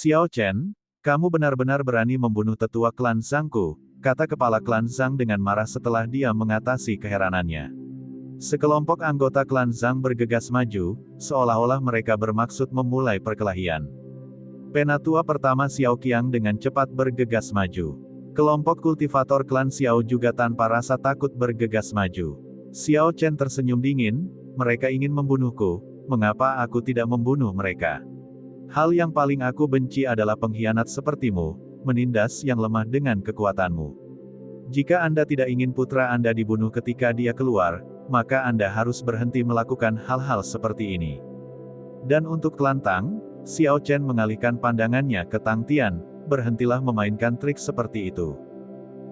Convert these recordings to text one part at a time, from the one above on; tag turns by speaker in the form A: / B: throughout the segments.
A: Xiao Chen, kamu benar-benar berani membunuh tetua klan Zhangku, kata kepala klan Zhang dengan marah setelah dia mengatasi keheranannya. Sekelompok anggota klan Zhang bergegas maju, seolah-olah mereka bermaksud memulai perkelahian. Penatua pertama Xiao Qiang dengan cepat bergegas maju. Kelompok kultivator klan Xiao juga tanpa rasa takut bergegas maju. Xiao Chen tersenyum dingin, mereka ingin membunuhku, mengapa aku tidak membunuh mereka? Hal yang paling aku benci adalah pengkhianat sepertimu, menindas yang lemah dengan kekuatanmu. Jika Anda tidak ingin putra Anda dibunuh ketika dia keluar, maka Anda harus berhenti melakukan hal-hal seperti ini. Dan untuk klan Tang, Xiao Chen mengalihkan pandangannya ke Tang Tian, berhentilah memainkan trik seperti itu.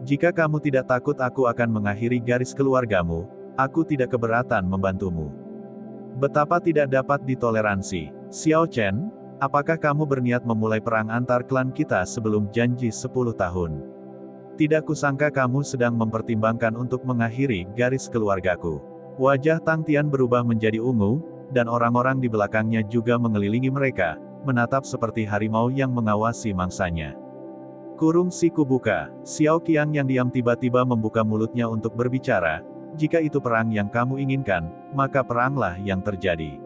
A: Jika kamu tidak takut aku akan mengakhiri garis keluargamu, aku tidak keberatan membantumu. Betapa tidak dapat ditoleransi. Xiao Chen, apakah kamu berniat memulai perang antar klan kita sebelum janji 10 tahun? Tidak kusangka kamu sedang mempertimbangkan untuk mengakhiri garis keluargaku. Wajah Tang Tian berubah menjadi ungu, dan orang-orang di belakangnya juga mengelilingi mereka, menatap seperti harimau yang mengawasi mangsanya. Kurung siku buka, Xiao Qiang yang diam tiba-tiba membuka mulutnya untuk berbicara, jika itu perang yang kamu inginkan, maka peranglah yang terjadi.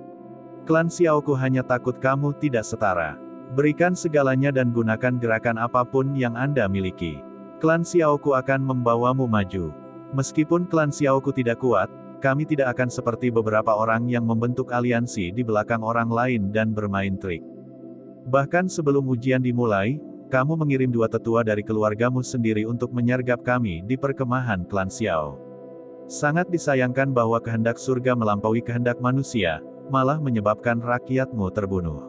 A: Klan Xiaoku hanya takut kamu tidak setara. Berikan segalanya dan gunakan gerakan apapun yang Anda miliki. Klan Xiaoku akan membawamu maju. Meskipun klan Xiaoku tidak kuat, kami tidak akan seperti beberapa orang yang membentuk aliansi di belakang orang lain dan bermain trik. Bahkan sebelum ujian dimulai, kamu mengirim 2 tetua dari keluargamu sendiri untuk menyergap kami di perkemahan klan Xiao. Sangat disayangkan bahwa kehendak surga melampaui kehendak manusia, malah menyebabkan rakyatmu terbunuh.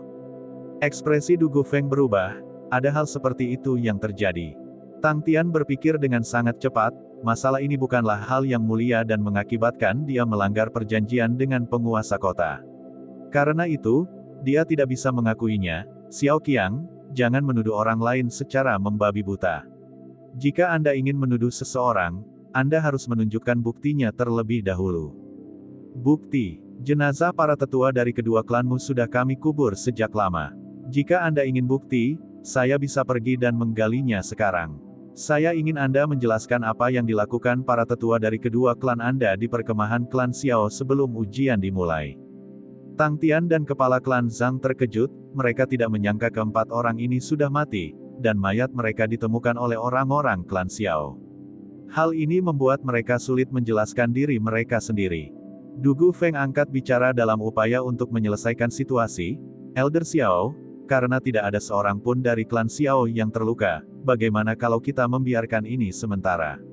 A: Ekspresi Du Gufeng berubah, ada hal seperti itu yang terjadi. Tang Tian berpikir dengan sangat cepat, masalah ini bukanlah hal yang mulia dan mengakibatkan dia melanggar perjanjian dengan penguasa kota. Karena itu, dia tidak bisa mengakuinya. Xiao Qiang, jangan menuduh orang lain secara membabi buta. Jika Anda ingin menuduh seseorang, Anda harus menunjukkan buktinya terlebih dahulu. Bukti. Jenazah para tetua dari kedua klanmu sudah kami kubur sejak lama. Jika Anda ingin bukti, saya bisa pergi dan menggalinya sekarang. Saya ingin Anda menjelaskan apa yang dilakukan para tetua dari kedua klan Anda di perkemahan klan Xiao sebelum ujian dimulai. Tang Tian dan kepala klan Zhang terkejut, mereka tidak menyangka keempat orang ini sudah mati, dan mayat mereka ditemukan oleh orang-orang klan Xiao. Hal ini membuat mereka sulit menjelaskan diri mereka sendiri. Du Gufeng angkat bicara dalam upaya untuk menyelesaikan situasi. Elder Xiao, karena tidak ada seorang pun dari klan Xiao yang terluka, bagaimana kalau kita membiarkan ini sementara?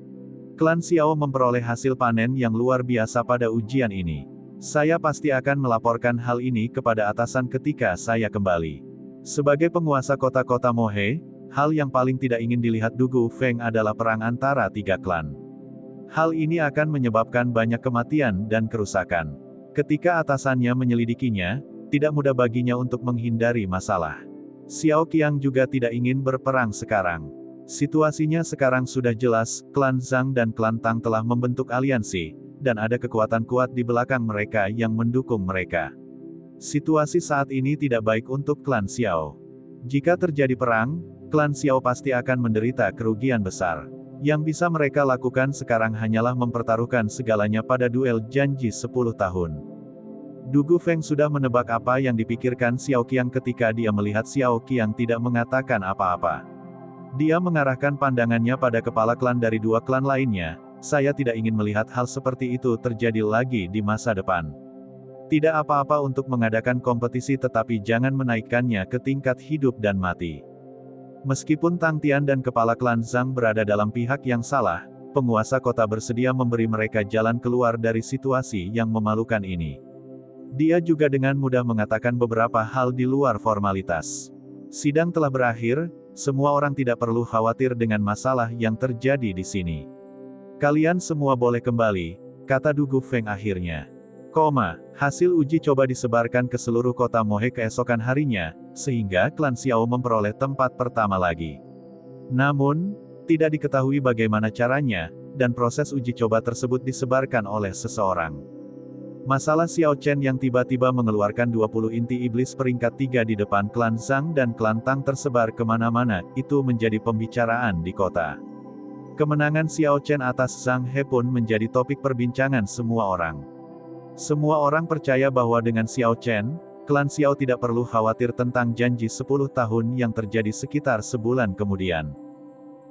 A: Klan Xiao memperoleh hasil panen yang luar biasa pada ujian ini. Saya pasti akan melaporkan hal ini kepada atasan ketika saya kembali. Sebagai penguasa kota-kota Mohe, hal yang paling tidak ingin dilihat Du Gufeng adalah perang antara 3 klan. Hal ini akan menyebabkan banyak kematian dan kerusakan. Ketika atasannya menyelidikinya, tidak mudah baginya untuk menghindari masalah. Xiao Qiang juga tidak ingin berperang sekarang. Situasinya sekarang sudah jelas, klan Zhang dan klan Tang telah membentuk aliansi, dan ada kekuatan kuat di belakang mereka yang mendukung mereka. Situasi saat ini tidak baik untuk klan Xiao. Jika terjadi perang, klan Xiao pasti akan menderita kerugian besar. Yang bisa mereka lakukan sekarang hanyalah mempertaruhkan segalanya pada duel janji 10 tahun. Du Gufeng sudah menebak apa yang dipikirkan Xiao Qiang ketika dia melihat Xiao Qiang tidak mengatakan apa-apa. Dia mengarahkan pandangannya pada kepala klan dari 2 klan lainnya. Saya tidak ingin melihat hal seperti itu terjadi lagi di masa depan. Tidak apa-apa untuk mengadakan kompetisi tetapi jangan menaikkannya ke tingkat hidup dan mati. Meskipun Tang Tian dan kepala klan Zhang berada dalam pihak yang salah, penguasa kota bersedia memberi mereka jalan keluar dari situasi yang memalukan ini. Dia juga dengan mudah mengatakan beberapa hal di luar formalitas. Sidang telah berakhir, semua orang tidak perlu khawatir dengan masalah yang terjadi di sini. Kalian semua boleh kembali, kata Du Gufeng akhirnya. Hasil uji coba disebarkan ke seluruh kota Mohe keesokan harinya, sehingga klan Xiao memperoleh tempat pertama lagi. Namun, tidak diketahui bagaimana caranya, dan proses uji coba tersebut disebarkan oleh seseorang. Masalah Xiao Chen yang tiba-tiba mengeluarkan 20 inti iblis peringkat 3 di depan klan Zhang dan klan Tang tersebar kemana-mana, itu menjadi pembicaraan di kota. Kemenangan Xiao Chen atas Zhang He pun menjadi topik perbincangan semua orang. Semua orang percaya bahwa dengan Xiao Chen, klan Xiao tidak perlu khawatir tentang janji 10 tahun yang terjadi sekitar sebulan kemudian.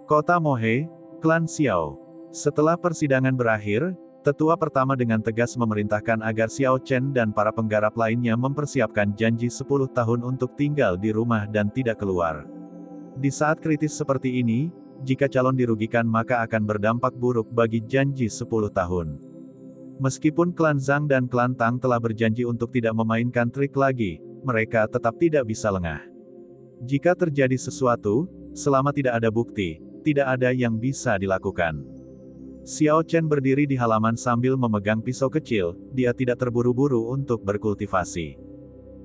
A: Kota Mohe, klan Xiao. Setelah persidangan berakhir, tetua pertama dengan tegas memerintahkan agar Xiao Chen dan para penggarap lainnya mempersiapkan janji 10 tahun untuk tinggal di rumah dan tidak keluar. Di saat kritis seperti ini, jika calon dirugikan maka akan berdampak buruk bagi janji 10 tahun. Meskipun klan Zhang dan klan Tang telah berjanji untuk tidak memainkan trik lagi, mereka tetap tidak bisa lengah. Jika terjadi sesuatu, selama tidak ada bukti, tidak ada yang bisa dilakukan. Xiao Chen berdiri di halaman sambil memegang pisau kecil, dia tidak terburu-buru untuk berkultivasi.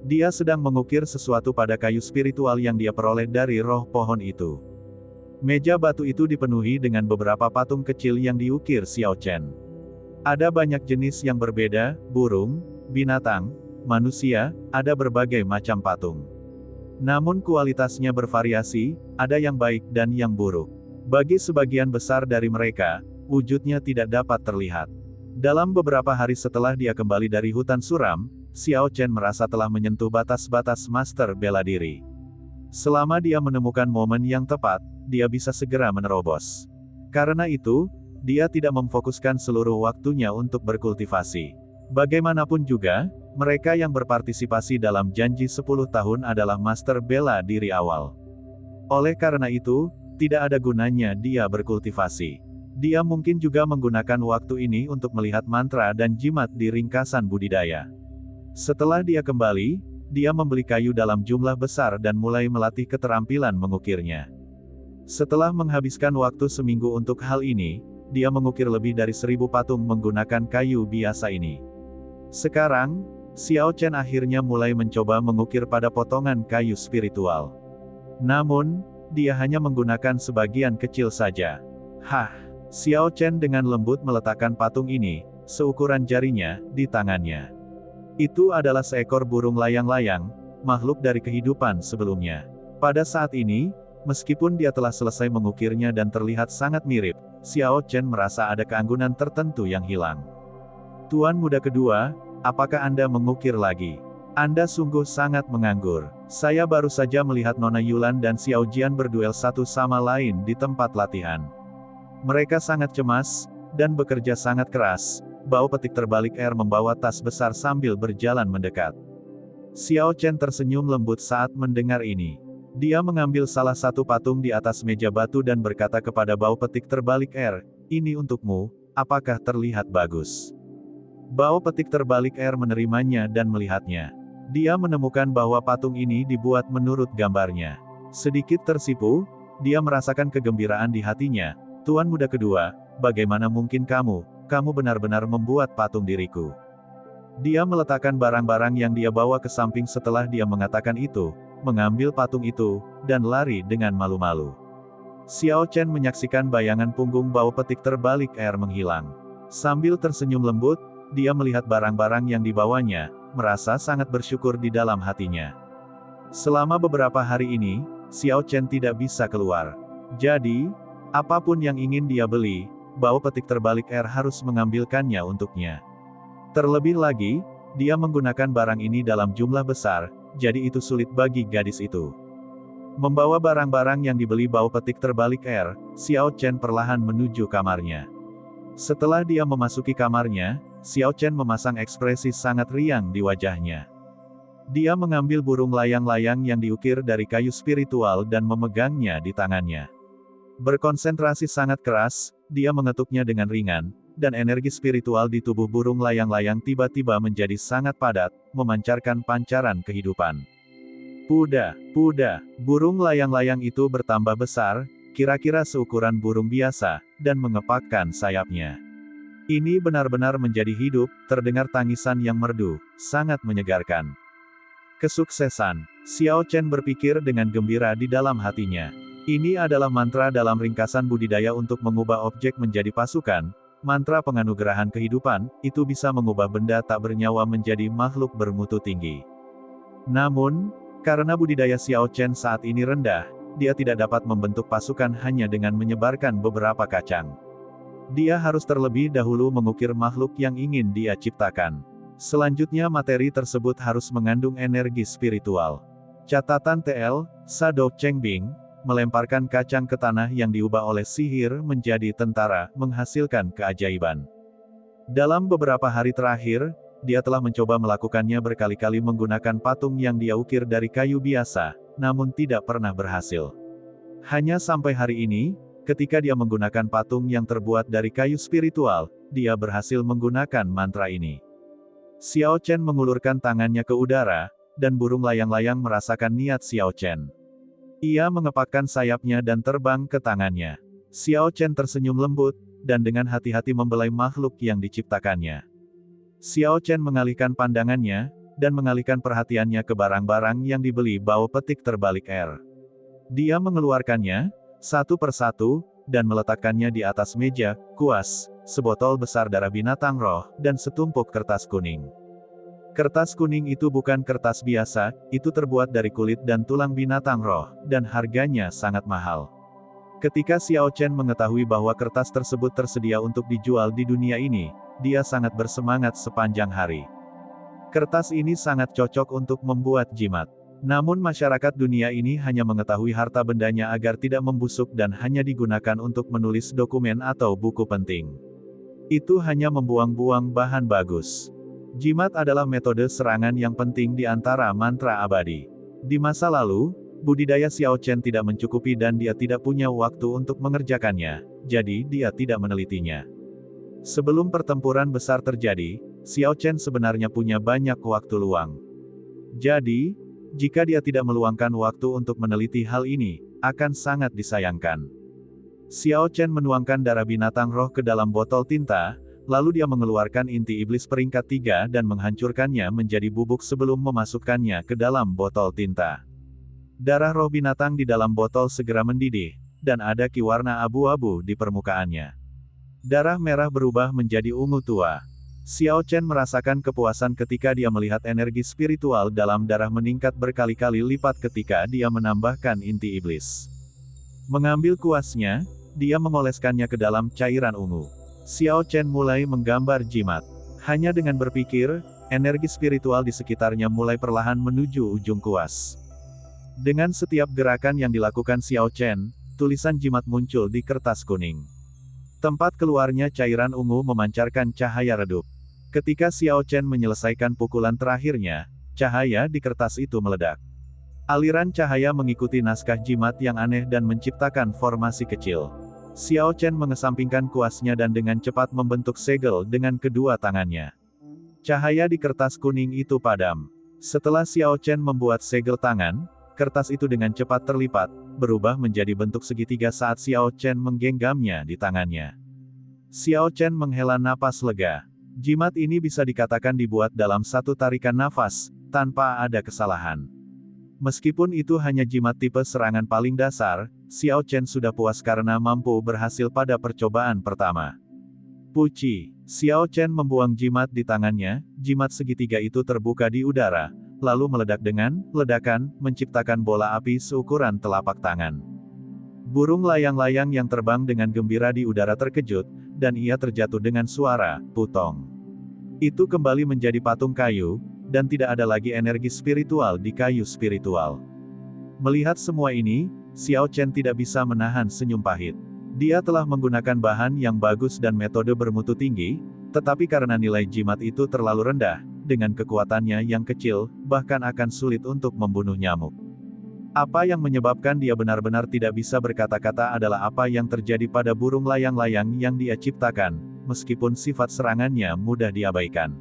A: Dia sedang mengukir sesuatu pada kayu spiritual yang dia peroleh dari roh pohon itu. Meja batu itu dipenuhi dengan beberapa patung kecil yang diukir Xiao Chen. Ada banyak jenis yang berbeda, burung, binatang, manusia, ada berbagai macam patung. Namun kualitasnya bervariasi, ada yang baik dan yang buruk. Bagi sebagian besar dari mereka, wujudnya tidak dapat terlihat. Dalam beberapa hari setelah dia kembali dari hutan suram, Xiao Chen merasa telah menyentuh batas-batas master bela diri. Selama dia menemukan momen yang tepat, dia bisa segera menerobos. Karena itu, dia tidak memfokuskan seluruh waktunya untuk berkultivasi. Bagaimanapun juga, mereka yang berpartisipasi dalam janji 10 tahun adalah master bela diri awal. Oleh karena itu, tidak ada gunanya dia berkultivasi. Dia mungkin juga menggunakan waktu ini untuk melihat mantra dan jimat di ringkasan budidaya. Setelah dia kembali, dia membeli kayu dalam jumlah besar dan mulai melatih keterampilan mengukirnya. Setelah menghabiskan waktu seminggu untuk hal ini, dia mengukir lebih dari 1000 patung menggunakan kayu biasa ini. Sekarang, Xiao Chen akhirnya mulai mencoba mengukir pada potongan kayu spiritual. Namun, dia hanya menggunakan sebagian kecil saja. Hah! Xiao Chen dengan lembut meletakkan patung ini, seukuran jarinya, di tangannya. Itu adalah seekor burung layang-layang, makhluk dari kehidupan sebelumnya. Pada saat ini, meskipun dia telah selesai mengukirnya dan terlihat sangat mirip, Xiao Chen merasa ada keanggunan tertentu yang hilang. Tuan muda kedua, apakah Anda mengukir lagi? Anda sungguh sangat menganggur. Saya baru saja melihat Nona Yulan dan Xiao Jian berduel satu sama lain di tempat latihan. Mereka sangat cemas, dan bekerja sangat keras. Bau petik terbalik membawa tas besar sambil berjalan mendekat. Xiao Chen tersenyum lembut saat mendengar ini. Dia mengambil salah satu patung di atas meja batu dan berkata kepada bau petik terbalik ini untukmu, apakah terlihat bagus? Bau petik terbalik menerimanya dan melihatnya. Dia menemukan bahwa patung ini dibuat menurut gambarnya. Sedikit tersipu, dia merasakan kegembiraan di hatinya. Tuan muda kedua, bagaimana mungkin kamu benar-benar membuat patung diriku? Dia meletakkan barang-barang yang dia bawa ke samping setelah dia mengatakan itu, mengambil patung itu, dan lari dengan malu-malu. Xiao Chen menyaksikan bayangan punggung bau petik terbalik menghilang. Sambil tersenyum lembut, dia melihat barang-barang yang dibawanya, merasa sangat bersyukur di dalam hatinya. Selama beberapa hari ini, Xiao Chen tidak bisa keluar. Jadi, apapun yang ingin dia beli, bau petik terbalik harus mengambilkannya untuknya. Terlebih lagi, dia menggunakan barang ini dalam jumlah besar, jadi itu sulit bagi gadis itu. Membawa barang-barang yang dibeli bau petik terbalik Xiao Chen perlahan menuju kamarnya. Setelah dia memasuki kamarnya, Xiao Chen memasang ekspresi sangat riang di wajahnya. Dia mengambil burung layang-layang yang diukir dari kayu spiritual dan memegangnya di tangannya. Berkonsentrasi sangat keras, dia mengetuknya dengan ringan, dan energi spiritual di tubuh burung layang-layang tiba-tiba menjadi sangat padat, memancarkan pancaran kehidupan. Puda, burung layang-layang itu bertambah besar, kira-kira seukuran burung biasa, dan mengepakkan sayapnya. Ini benar-benar menjadi hidup, terdengar tangisan yang merdu, sangat menyegarkan. Kesuksesan, Xiao Chen berpikir dengan gembira di dalam hatinya. Ini adalah mantra dalam ringkasan budidaya untuk mengubah objek menjadi pasukan, Mantra penganugerahan kehidupan, itu bisa mengubah benda tak bernyawa menjadi makhluk bermutu tinggi. Namun, karena budidaya Xiao Chen saat ini rendah, dia tidak dapat membentuk pasukan hanya dengan menyebarkan beberapa kacang. Dia harus terlebih dahulu mengukir makhluk yang ingin dia ciptakan. Selanjutnya materi tersebut harus mengandung energi spiritual. Catatan TL, Sadou Chengbing, melemparkan kacang ke tanah yang diubah oleh sihir menjadi tentara, menghasilkan keajaiban. Dalam beberapa hari terakhir, dia telah mencoba melakukannya berkali-kali menggunakan patung yang dia ukir dari kayu biasa, namun tidak pernah berhasil. Hanya sampai hari ini, ketika dia menggunakan patung yang terbuat dari kayu spiritual, dia berhasil menggunakan mantra ini. Xiao Chen mengulurkan tangannya ke udara, dan burung layang-layang merasakan niat Xiao Chen. Ia mengepakkan sayapnya dan terbang ke tangannya. Xiao Chen tersenyum lembut, dan dengan hati-hati membelai makhluk yang diciptakannya. Xiao Chen mengalihkan pandangannya, dan mengalihkan perhatiannya ke barang-barang yang dibeli bau petik terbalik air. Dia mengeluarkannya, satu persatu, dan meletakkannya di atas meja, kuas, sebotol besar darah binatang roh, dan setumpuk kertas kuning. Kertas kuning itu bukan kertas biasa, itu terbuat dari kulit dan tulang binatang roh, dan harganya sangat mahal. Ketika Xiao Chen mengetahui bahwa kertas tersebut tersedia untuk dijual di dunia ini, dia sangat bersemangat sepanjang hari. Kertas ini sangat cocok untuk membuat jimat. Namun masyarakat dunia ini hanya mengetahui harta bendanya agar tidak membusuk dan hanya digunakan untuk menulis dokumen atau buku penting. Itu hanya membuang-buang bahan bagus. Jimat adalah metode serangan yang penting di antara mantra abadi. Di masa lalu, budidaya Xiao Chen tidak mencukupi dan dia tidak punya waktu untuk mengerjakannya, jadi dia tidak menelitinya. Sebelum pertempuran besar terjadi, Xiao Chen sebenarnya punya banyak waktu luang. Jadi, jika dia tidak meluangkan waktu untuk meneliti hal ini, akan sangat disayangkan. Xiao Chen menuangkan darah binatang roh ke dalam botol tinta, lalu dia mengeluarkan inti iblis peringkat 3 dan menghancurkannya menjadi bubuk sebelum memasukkannya ke dalam botol tinta. Darah roh binatang di dalam botol segera mendidih, dan ada ki warna abu-abu di permukaannya. Darah merah berubah menjadi ungu tua. Xiao Chen merasakan kepuasan ketika dia melihat energi spiritual dalam darah meningkat berkali-kali lipat ketika dia menambahkan inti iblis. Mengambil kuasnya, dia mengoleskannya ke dalam cairan ungu. Xiao Chen mulai menggambar jimat. Hanya dengan berpikir, energi spiritual di sekitarnya mulai perlahan menuju ujung kuas. Dengan setiap gerakan yang dilakukan Xiao Chen, tulisan jimat muncul di kertas kuning. Tempat keluarnya cairan ungu memancarkan cahaya redup. Ketika Xiao Chen menyelesaikan pukulan terakhirnya, cahaya di kertas itu meledak. Aliran cahaya mengikuti naskah jimat yang aneh dan menciptakan formasi kecil. Xiao Chen mengesampingkan kuasnya dan dengan cepat membentuk segel dengan kedua tangannya. Cahaya di kertas kuning itu padam. Setelah Xiao Chen membuat segel tangan, kertas itu dengan cepat terlipat, berubah menjadi bentuk segitiga saat Xiao Chen menggenggamnya di tangannya. Xiao Chen menghela napas lega. Jimat ini bisa dikatakan dibuat dalam satu tarikan nafas, tanpa ada kesalahan. Meskipun itu hanya jimat tipe serangan paling dasar, Xiao Chen sudah puas karena mampu berhasil pada percobaan pertama. Puci, Xiao Chen membuang jimat di tangannya, jimat segitiga itu terbuka di udara, lalu meledak dengan ledakan, menciptakan bola api seukuran telapak tangan. Burung layang-layang yang terbang dengan gembira di udara terkejut, dan ia terjatuh dengan suara putong. Itu kembali menjadi patung kayu, dan tidak ada lagi energi spiritual di kayu spiritual. Melihat semua ini, Xiao Chen tidak bisa menahan senyum pahit. Dia telah menggunakan bahan yang bagus dan metode bermutu tinggi, tetapi karena nilai jimat itu terlalu rendah, dengan kekuatannya yang kecil, bahkan akan sulit untuk membunuh nyamuk. Apa yang menyebabkan dia benar-benar tidak bisa berkata-kata adalah apa yang terjadi pada burung layang-layang yang dia ciptakan, meskipun sifat serangannya mudah diabaikan.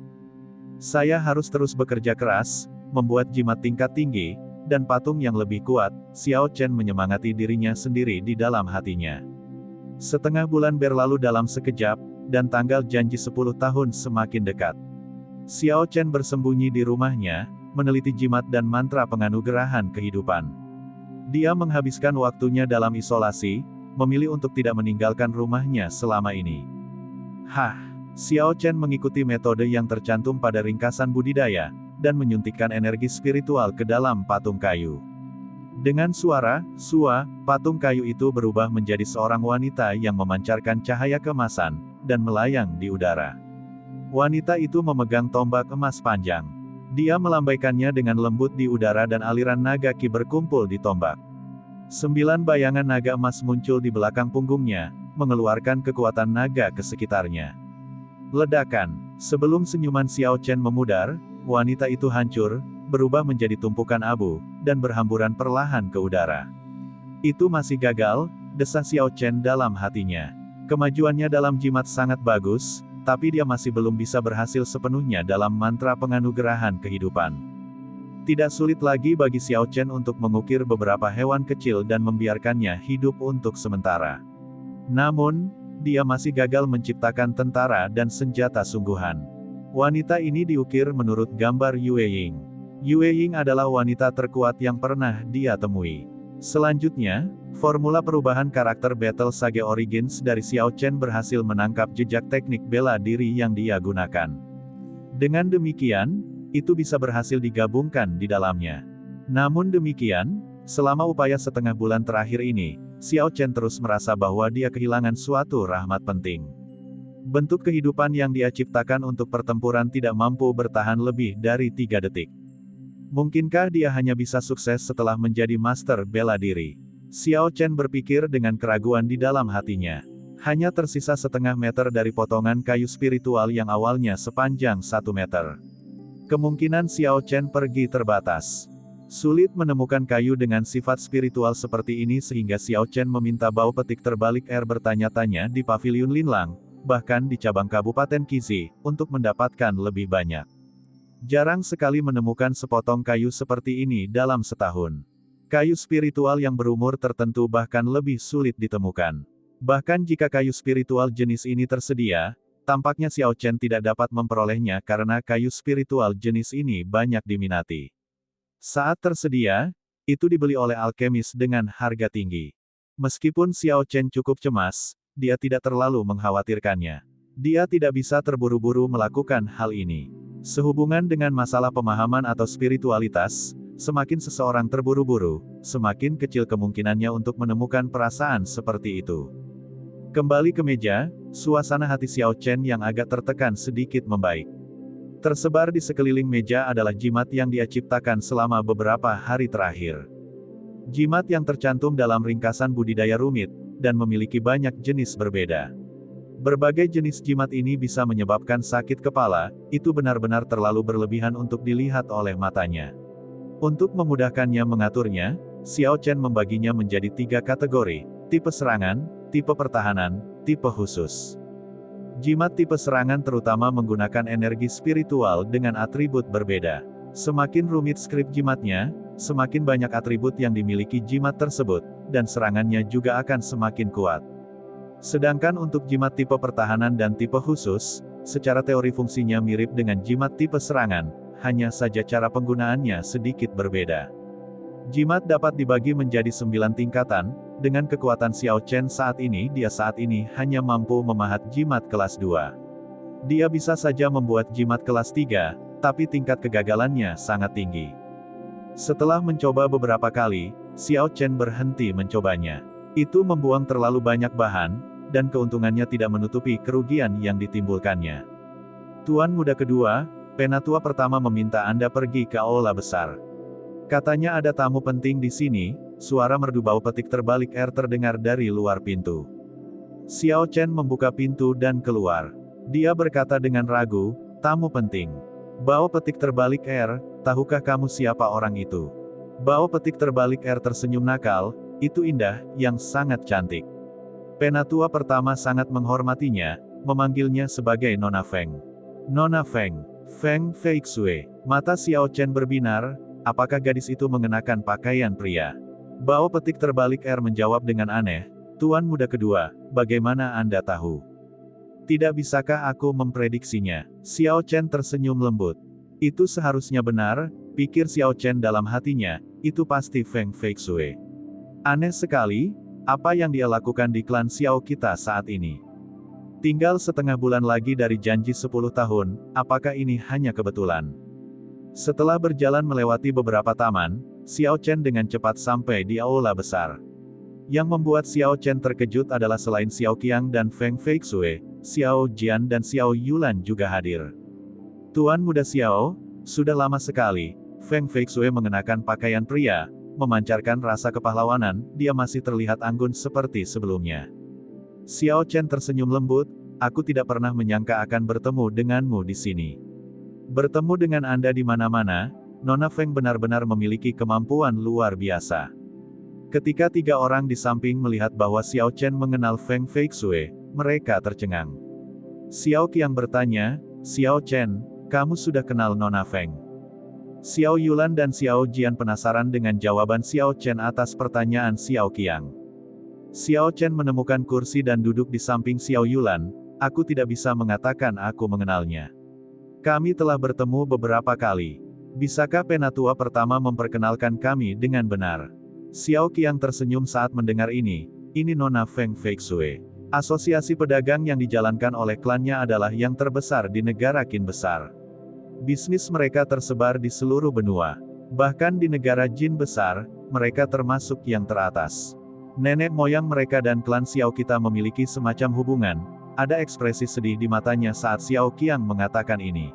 A: Saya harus terus bekerja keras, membuat jimat tingkat tinggi, dan patung yang lebih kuat, Xiao Chen menyemangati dirinya sendiri di dalam hatinya. Setengah bulan berlalu dalam sekejap, dan tanggal janji 10 tahun semakin dekat. Xiao Chen bersembunyi di rumahnya, meneliti jimat dan mantra penganugerahan kehidupan. Dia menghabiskan waktunya dalam isolasi, memilih untuk tidak meninggalkan rumahnya selama ini. Hah, Xiao Chen mengikuti metode yang tercantum pada ringkasan budidaya, dan menyuntikkan energi spiritual ke dalam patung kayu. Dengan suara, "Sua", patung kayu itu berubah menjadi seorang wanita yang memancarkan cahaya keemasan, dan melayang di udara. Wanita itu memegang tombak emas panjang. Dia melambaikannya dengan lembut di udara dan aliran naga ki berkumpul di tombak. 9 bayangan naga emas muncul di belakang punggungnya, mengeluarkan kekuatan naga ke sekitarnya. Ledakan. Sebelum senyuman Xiao Chen memudar, wanita itu hancur, berubah menjadi tumpukan abu, dan berhamburan perlahan ke udara. Itu masih gagal, desah Xiao Chen dalam hatinya. Kemajuannya dalam jimat sangat bagus, tapi dia masih belum bisa berhasil sepenuhnya dalam mantra penganugerahan kehidupan. Tidak sulit lagi bagi Xiao Chen untuk mengukir beberapa hewan kecil dan membiarkannya hidup untuk sementara. Namun, dia masih gagal menciptakan tentara dan senjata sungguhan. Wanita ini diukir menurut gambar Yue Ying. Yue Ying adalah wanita terkuat yang pernah dia temui. Selanjutnya, formula perubahan karakter Battle Sage Origins dari Xiao Chen berhasil menangkap jejak teknik bela diri yang dia gunakan. Dengan demikian, itu bisa berhasil digabungkan di dalamnya. Namun demikian, selama upaya setengah bulan terakhir ini, Xiao Chen terus merasa bahwa dia kehilangan suatu rahmat penting. Bentuk kehidupan yang dia ciptakan untuk pertempuran tidak mampu bertahan lebih dari 3 detik. Mungkinkah dia hanya bisa sukses setelah menjadi master bela diri? Xiao Chen berpikir dengan keraguan di dalam hatinya. Hanya tersisa setengah meter dari potongan kayu spiritual yang awalnya sepanjang 1 meter. Kemungkinan Xiao Chen pergi terbatas. Sulit menemukan kayu dengan sifat spiritual seperti ini sehingga Xiao Chen meminta bau petik terbalik air bertanya-tanya di pavilion Linlang, bahkan di cabang Kabupaten Qizi, untuk mendapatkan lebih banyak. Jarang sekali menemukan sepotong kayu seperti ini dalam setahun. Kayu spiritual yang berumur tertentu bahkan lebih sulit ditemukan. Bahkan jika kayu spiritual jenis ini tersedia, tampaknya Xiao Chen tidak dapat memperolehnya karena kayu spiritual jenis ini banyak diminati. Saat tersedia, itu dibeli oleh alkemis dengan harga tinggi. Meskipun Xiao Chen cukup cemas, dia tidak terlalu mengkhawatirkannya. Dia tidak bisa terburu-buru melakukan hal ini. Sehubungan dengan masalah pemahaman atau spiritualitas, semakin seseorang terburu-buru, semakin kecil kemungkinannya untuk menemukan perasaan seperti itu. Kembali ke meja, suasana hati Xiao Chen yang agak tertekan sedikit membaik. Tersebar di sekeliling meja adalah jimat yang dia ciptakan selama beberapa hari terakhir. Jimat yang tercantum dalam ringkasan budidaya rumit, dan memiliki banyak jenis berbeda. Berbagai jenis jimat ini bisa menyebabkan sakit kepala, itu benar-benar terlalu berlebihan untuk dilihat oleh matanya. Untuk memudahkannya mengaturnya, Xiao Chen membaginya menjadi 3 kategori: tipe serangan, tipe pertahanan, tipe khusus. Jimat tipe serangan terutama menggunakan energi spiritual dengan atribut berbeda. Semakin rumit skrip jimatnya, semakin banyak atribut yang dimiliki jimat tersebut, dan serangannya juga akan semakin kuat. Sedangkan untuk jimat tipe pertahanan dan tipe khusus, secara teori fungsinya mirip dengan jimat tipe serangan, hanya saja cara penggunaannya sedikit berbeda. Jimat dapat dibagi menjadi 9 tingkatan, dengan kekuatan Xiao Chen saat ini dia saat ini hanya mampu memahat jimat kelas 2. Dia bisa saja membuat jimat kelas 3, tapi tingkat kegagalannya sangat tinggi. Setelah mencoba beberapa kali, Xiao Chen berhenti mencobanya. Itu membuang terlalu banyak bahan, dan keuntungannya tidak menutupi kerugian yang ditimbulkannya. Tuan muda kedua, penatua pertama meminta Anda pergi ke aula besar. Katanya ada tamu penting di sini. Suara merdu bau petik terbalik air terdengar dari luar pintu. Xiao Chen membuka pintu dan keluar. Dia berkata dengan ragu, "Tamu penting." Bau petik terbalik air, "Tahukah kamu siapa orang itu?" Bau petik terbalik air tersenyum nakal, "Itu indah, yang sangat cantik." Penatua pertama sangat menghormatinya, memanggilnya sebagai Nona Feng. Nona Feng. Feng Feixue. Mata Xiao Chen berbinar, apakah gadis itu mengenakan pakaian pria? Bau petik terbalik air menjawab dengan aneh, "Tuan muda kedua, bagaimana Anda tahu?" "Tidak bisakah aku memprediksinya?" Xiao Chen tersenyum lembut. "Itu seharusnya benar," pikir Xiao Chen dalam hatinya, "itu pasti Feng Feixue. Aneh sekali, apa yang dia lakukan di klan Xiao kita saat ini. Tinggal setengah bulan lagi dari janji 10 tahun, apakah ini hanya kebetulan? Setelah berjalan melewati beberapa taman, Xiao Chen dengan cepat sampai di aula besar. Yang membuat Xiao Chen terkejut adalah selain Xiao Qiang dan Feng Feixue, Xiao Jian dan Xiao Yulan juga hadir. Tuan muda Xiao, sudah lama sekali. Feng Feixue mengenakan pakaian pria, memancarkan rasa kepahlawanan, dia masih terlihat anggun seperti sebelumnya. Xiao Chen tersenyum lembut, aku tidak pernah menyangka akan bertemu denganmu di sini. Bertemu dengan Anda di mana-mana, Nona Feng benar-benar memiliki kemampuan luar biasa. Ketika tiga orang di samping melihat bahwa Xiao Chen mengenal Feng Feixue, mereka tercengang. Xiao Qiang bertanya, Xiao Chen, kamu sudah kenal Nona Feng? Xiao Yulan dan Xiao Jian penasaran dengan jawaban Xiao Chen atas pertanyaan Xiao Qiang. Xiao Chen menemukan kursi dan duduk di samping Xiao Yulan, aku tidak bisa mengatakan aku mengenalnya. Kami telah bertemu beberapa kali. Bisakah penatua pertama memperkenalkan kami dengan benar? Xiao Qiang tersenyum saat mendengar ini Nona Feng Feixue. Asosiasi pedagang yang dijalankan oleh klannya adalah yang terbesar di negara Qin besar. Bisnis mereka tersebar di seluruh benua. Bahkan di negara Jin besar, mereka termasuk yang teratas. Nenek moyang mereka dan klan Xiao kita memiliki semacam hubungan. Ada ekspresi sedih di matanya saat Xiao Qiang mengatakan ini.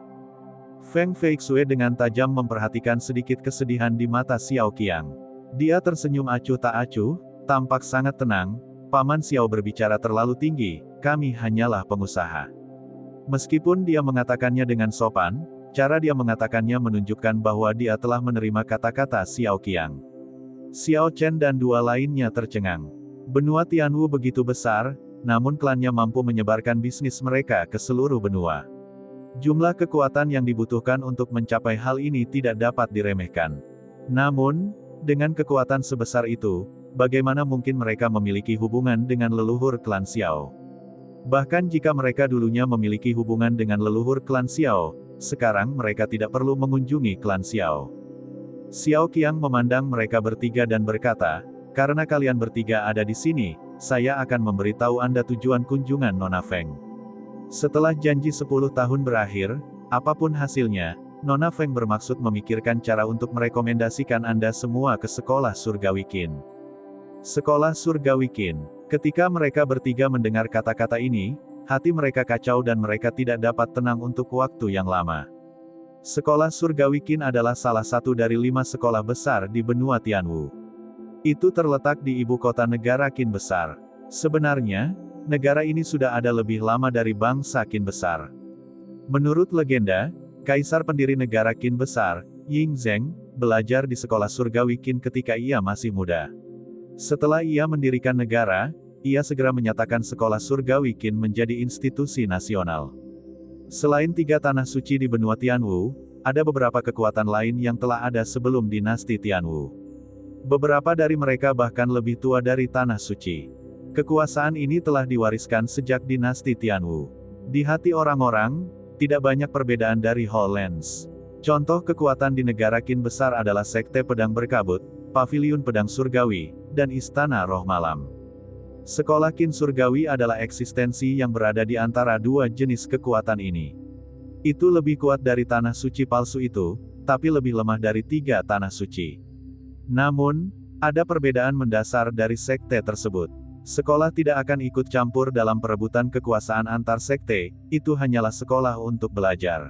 A: Feng Feixue dengan tajam memperhatikan sedikit kesedihan di mata Xiao Qiang. Dia tersenyum acuh tak acuh, tampak sangat tenang. Paman Xiao berbicara terlalu tinggi, kami hanyalah pengusaha. Meskipun dia mengatakannya dengan sopan, cara dia mengatakannya menunjukkan bahwa dia telah menerima kata-kata Xiao Qiang. Xiao Chen dan dua lainnya tercengang. Benua Tianwu begitu besar, namun klannya mampu menyebarkan bisnis mereka ke seluruh benua. Jumlah kekuatan yang dibutuhkan untuk mencapai hal ini tidak dapat diremehkan. Namun, dengan kekuatan sebesar itu, bagaimana mungkin mereka memiliki hubungan dengan leluhur klan Xiao? Bahkan jika mereka dulunya memiliki hubungan dengan leluhur klan Xiao, sekarang mereka tidak perlu mengunjungi klan Xiao. Xiao Qiang memandang mereka bertiga dan berkata, karena kalian bertiga ada di sini, saya akan memberitahu Anda tujuan kunjungan Nona Feng. Setelah janji 10 tahun berakhir, apapun hasilnya, Nona Feng bermaksud memikirkan cara untuk merekomendasikan Anda semua ke sekolah surgawi Qin. Sekolah surgawi Qin. Ketika mereka bertiga mendengar kata-kata ini, hati mereka kacau dan mereka tidak dapat tenang untuk waktu yang lama. Sekolah surgawi Qin adalah salah satu dari 5 sekolah besar di benua Tianwu. Itu terletak di ibu kota negara Qin besar. Sebenarnya, negara ini sudah ada lebih lama dari bangsa Qin besar. Menurut legenda, kaisar pendiri negara Qin besar, Ying Zheng, belajar di sekolah surgawi Qin ketika ia masih muda. Setelah ia mendirikan negara, ia segera menyatakan sekolah surgawi Qin menjadi institusi nasional. Selain 3 tanah suci di benua Tianwu, ada beberapa kekuatan lain yang telah ada sebelum dinasti Tianwu. Beberapa dari mereka bahkan lebih tua dari tanah suci. Kekuasaan ini telah diwariskan sejak dinasti Tianwu. Di hati orang-orang, tidak banyak perbedaan dari Hollands. Contoh kekuatan di negara Qin besar adalah Sekte Pedang Berkabut, Paviliun Pedang Surgawi, dan Istana Roh Malam. Sekolah Qin Surgawi adalah eksistensi yang berada di antara dua jenis kekuatan ini. Itu lebih kuat dari tanah suci palsu itu, tapi lebih lemah dari 3 tanah suci. Namun, ada perbedaan mendasar dari sekte tersebut. Sekolah tidak akan ikut campur dalam perebutan kekuasaan antar sekte, itu hanyalah sekolah untuk belajar.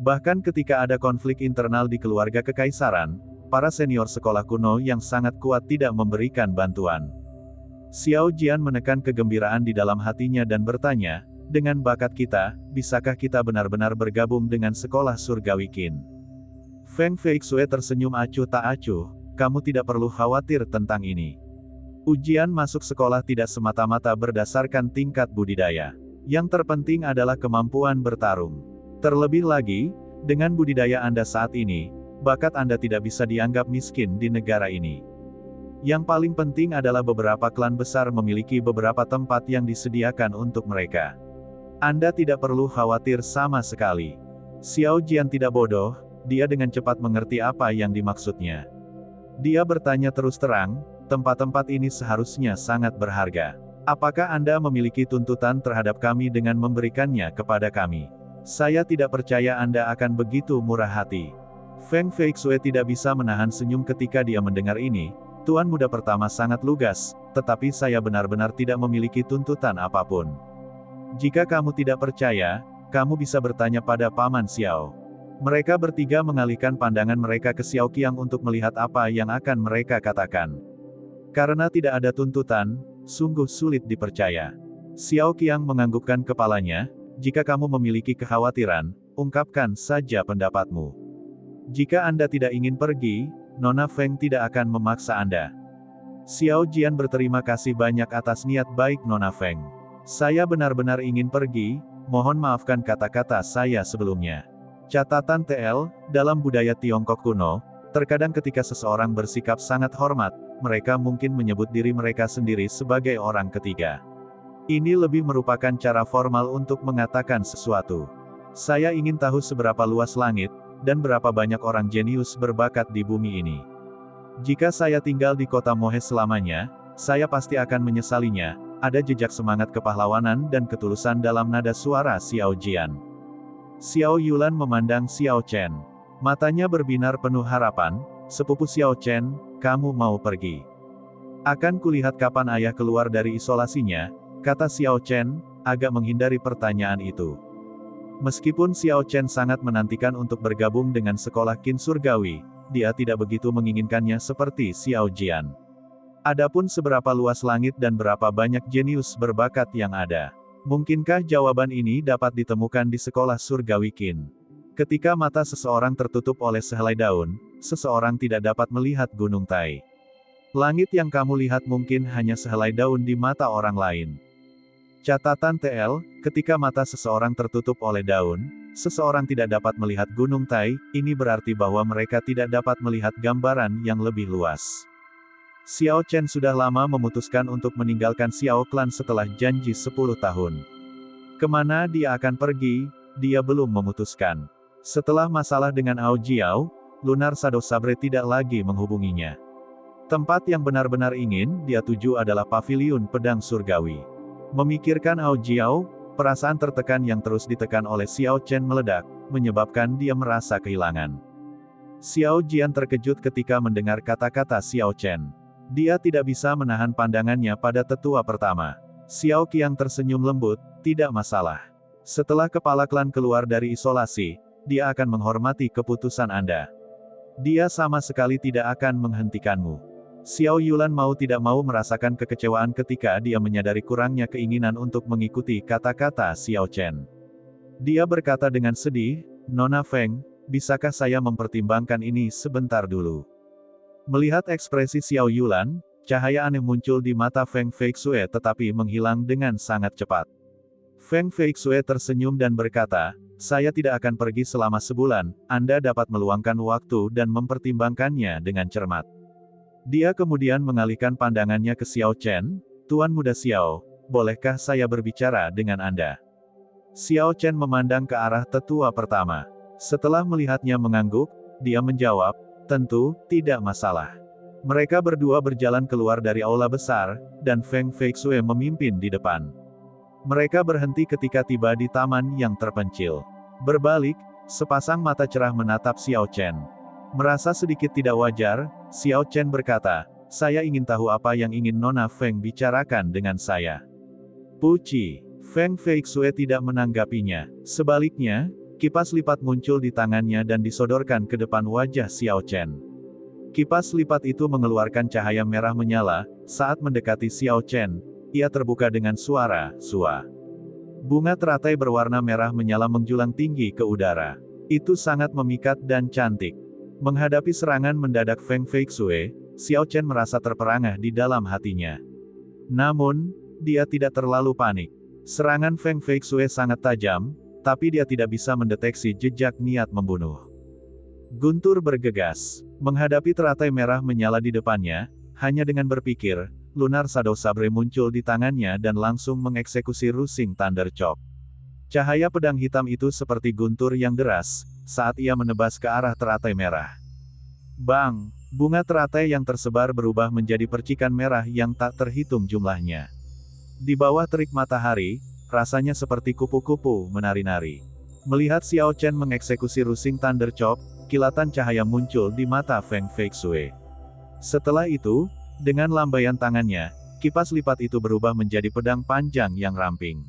A: Bahkan ketika ada konflik internal di keluarga kekaisaran, para senior sekolah kuno yang sangat kuat tidak memberikan bantuan. Xiao Jian menekan kegembiraan di dalam hatinya dan bertanya, dengan bakat kita, bisakah kita benar-benar bergabung dengan sekolah surgawi Qin? Feng Feixue tersenyum acuh tak acuh, kamu tidak perlu khawatir tentang ini. Ujian masuk sekolah tidak semata-mata berdasarkan tingkat budidaya. Yang terpenting adalah kemampuan bertarung. Terlebih lagi, dengan budidaya Anda saat ini, bakat Anda tidak bisa dianggap miskin di negara ini. Yang paling penting adalah beberapa klan besar memiliki beberapa tempat yang disediakan untuk mereka. Anda tidak perlu khawatir sama sekali. Xiao Jian tidak bodoh, dia dengan cepat mengerti apa yang dimaksudnya. Dia bertanya terus terang, tempat-tempat ini seharusnya sangat berharga. Apakah Anda memiliki tuntutan terhadap kami dengan memberikannya kepada kami? Saya tidak percaya Anda akan begitu murah hati. Feng Feixue tidak bisa menahan senyum ketika dia mendengar ini. Tuan muda pertama sangat lugas, tetapi saya benar-benar tidak memiliki tuntutan apapun. Jika kamu tidak percaya, kamu bisa bertanya pada Paman Xiao. Mereka bertiga mengalihkan pandangan mereka ke Xiao Qiang untuk melihat apa yang akan mereka katakan. Karena tidak ada tuntutan, sungguh sulit dipercaya. Xiao Qiang menganggukkan kepalanya. Jika kamu memiliki kekhawatiran, ungkapkan saja pendapatmu. Jika Anda tidak ingin pergi, Nona Feng tidak akan memaksa Anda. Xiao Jian berterima kasih banyak atas niat baik Nona Feng. Saya benar-benar ingin pergi, mohon maafkan kata-kata saya sebelumnya. Catatan TL, dalam budaya Tiongkok kuno, terkadang ketika seseorang bersikap sangat hormat, mereka mungkin menyebut diri mereka sendiri sebagai orang ketiga. Ini lebih merupakan cara formal untuk mengatakan sesuatu. Saya ingin tahu seberapa luas langit, dan berapa banyak orang jenius berbakat di bumi ini. Jika saya tinggal di kota Mohe selamanya, saya pasti akan menyesalinya. Ada jejak semangat kepahlawanan dan ketulusan dalam nada suara Xiao Jian. Xiao Yulan memandang Xiao Chen. Matanya berbinar penuh harapan. Sepupu Xiao Chen, kamu mau pergi? Akan kulihat kapan ayah keluar dari isolasinya, kata Xiao Chen, agak menghindari pertanyaan itu. Meskipun Xiao Chen sangat menantikan untuk bergabung dengan sekolah Qin Surgawi, dia tidak begitu menginginkannya seperti Xiao Jian. Adapun seberapa luas langit dan berapa banyak jenius berbakat yang ada. Mungkinkah jawaban ini dapat ditemukan di sekolah surgawi Qin? Ketika mata seseorang tertutup oleh sehelai daun, seseorang tidak dapat melihat Gunung Tai. Langit yang kamu lihat mungkin hanya sehelai daun di mata orang lain. Catatan TL, ketika mata seseorang tertutup oleh daun, seseorang tidak dapat melihat Gunung Tai, ini berarti bahwa mereka tidak dapat melihat gambaran yang lebih luas. Xiao Chen sudah lama memutuskan untuk meninggalkan Xiao Clan setelah janji 10 tahun. Kemana dia akan pergi, dia belum memutuskan. Setelah masalah dengan Ao Jiao, Lunar Shadow Sabre tidak lagi menghubunginya. Tempat yang benar-benar ingin dia tuju adalah Paviliun Pedang Surgawi. Memikirkan Ao Jiao, perasaan tertekan yang terus ditekan oleh Xiao Chen meledak, menyebabkan dia merasa kehilangan. Xiao Jian terkejut ketika mendengar kata-kata Xiao Chen. Dia tidak bisa menahan pandangannya pada tetua pertama. Xiao Qiang tersenyum lembut, tidak masalah. Setelah kepala klan keluar dari isolasi, dia akan menghormati keputusan Anda. Dia sama sekali tidak akan menghentikanmu. Xiao Yulan mau tidak mau merasakan kekecewaan ketika dia menyadari kurangnya keinginan untuk mengikuti kata-kata Xiao Chen. Dia berkata dengan sedih, Nona Feng, bisakah saya mempertimbangkan ini sebentar dulu? Melihat ekspresi Xiao Yulan, cahaya aneh muncul di mata Feng Feixue tetapi menghilang dengan sangat cepat. Feng Feixue tersenyum dan berkata, saya tidak akan pergi selama sebulan, Anda dapat meluangkan waktu dan mempertimbangkannya dengan cermat. Dia kemudian mengalihkan pandangannya ke Xiao Chen, Tuan Muda Xiao, bolehkah saya berbicara dengan Anda? Xiao Chen memandang ke arah tetua pertama. Setelah melihatnya mengangguk, dia menjawab, tentu, tidak masalah. Mereka berdua berjalan keluar dari aula besar, dan Feng Feixue memimpin di depan. Mereka berhenti ketika tiba di taman yang terpencil. Berbalik, sepasang mata cerah menatap Xiao Chen. Merasa sedikit tidak wajar, Xiao Chen berkata, saya ingin tahu apa yang ingin Nona Feng bicarakan dengan saya. Puci, Feng Feixue tidak menanggapinya. Sebaliknya, kipas lipat muncul di tangannya dan disodorkan ke depan wajah Xiao Chen. Kipas lipat itu mengeluarkan cahaya merah menyala, saat mendekati Xiao Chen, ia terbuka dengan suara, "Sua." Bunga teratai berwarna merah menyala menjulang tinggi ke udara. Itu sangat memikat dan cantik. Menghadapi serangan mendadak Feng Feixue, Xiao Chen merasa terperangah di dalam hatinya. Namun, dia tidak terlalu panik. Serangan Feng Feixue sangat tajam, tapi dia tidak bisa mendeteksi jejak niat membunuh. Guntur bergegas. Menghadapi teratai merah menyala di depannya, hanya dengan berpikir, Lunar Shadow Sabre muncul di tangannya dan langsung mengeksekusi Rusing Thunder Chop. Cahaya pedang hitam itu seperti guntur yang deras, saat ia menebas ke arah teratai merah. Bang! Bunga teratai yang tersebar berubah menjadi percikan merah yang tak terhitung jumlahnya. Di bawah terik matahari, rasanya seperti kupu-kupu menari-nari. Melihat Xiao Chen mengeksekusi Rusing Thunder Chop, kilatan cahaya muncul di mata Feng Feixue. Setelah itu, dengan lambaian tangannya, kipas lipat itu berubah menjadi pedang panjang yang ramping.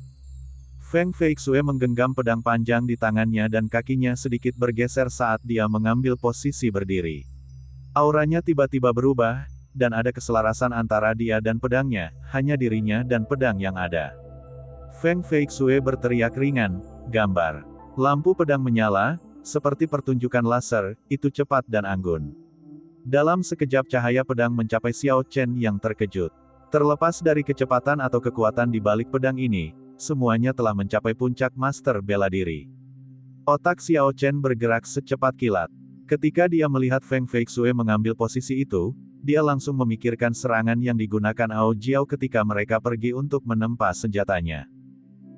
A: Feng Feixue menggenggam pedang panjang di tangannya dan kakinya sedikit bergeser saat dia mengambil posisi berdiri. Auranya tiba-tiba berubah, dan ada keselarasan antara dia dan pedangnya, hanya dirinya dan pedang yang ada. Feng Feixue berteriak ringan, gambar. Lampu pedang menyala, seperti pertunjukan laser, itu cepat dan anggun. Dalam sekejap cahaya pedang mencapai Xiao Chen yang terkejut. Terlepas dari kecepatan atau kekuatan di balik pedang ini, semuanya telah mencapai puncak master bela diri. Otak Xiao Chen bergerak secepat kilat. Ketika dia melihat Feng Feixue mengambil posisi itu, dia langsung memikirkan serangan yang digunakan Ao Jiao ketika mereka pergi untuk menempa senjatanya.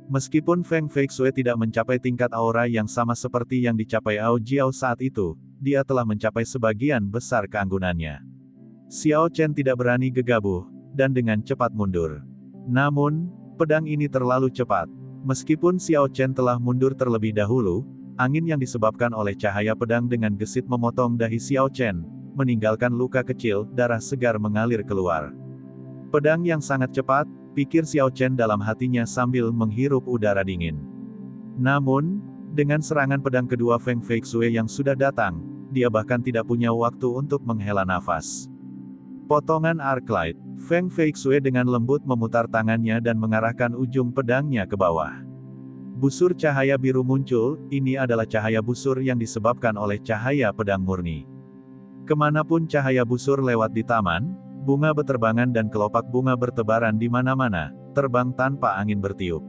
A: Meskipun Feng Feixue tidak mencapai tingkat aura yang sama seperti yang dicapai Ao Jiao saat itu, dia telah mencapai sebagian besar keanggunannya. Xiao Chen tidak berani gegabah, dan dengan cepat mundur. Namun, pedang ini terlalu cepat. Meskipun Xiao Chen telah mundur terlebih dahulu, angin yang disebabkan oleh cahaya pedang dengan gesit memotong dahi Xiao Chen, meninggalkan luka kecil, darah segar mengalir keluar. Pedang yang sangat cepat, pikir Xiao Chen dalam hatinya sambil menghirup udara dingin. Namun, dengan serangan pedang kedua Feng Feixue yang sudah datang, dia bahkan tidak punya waktu untuk menghela nafas. Potongan Arclight, Feng Feixue dengan lembut memutar tangannya dan mengarahkan ujung pedangnya ke bawah. Busur cahaya biru muncul, ini adalah cahaya busur yang disebabkan oleh cahaya pedang murni. Kemanapun cahaya busur lewat di taman, bunga beterbangan dan kelopak bunga bertebaran di mana-mana, terbang tanpa angin bertiup.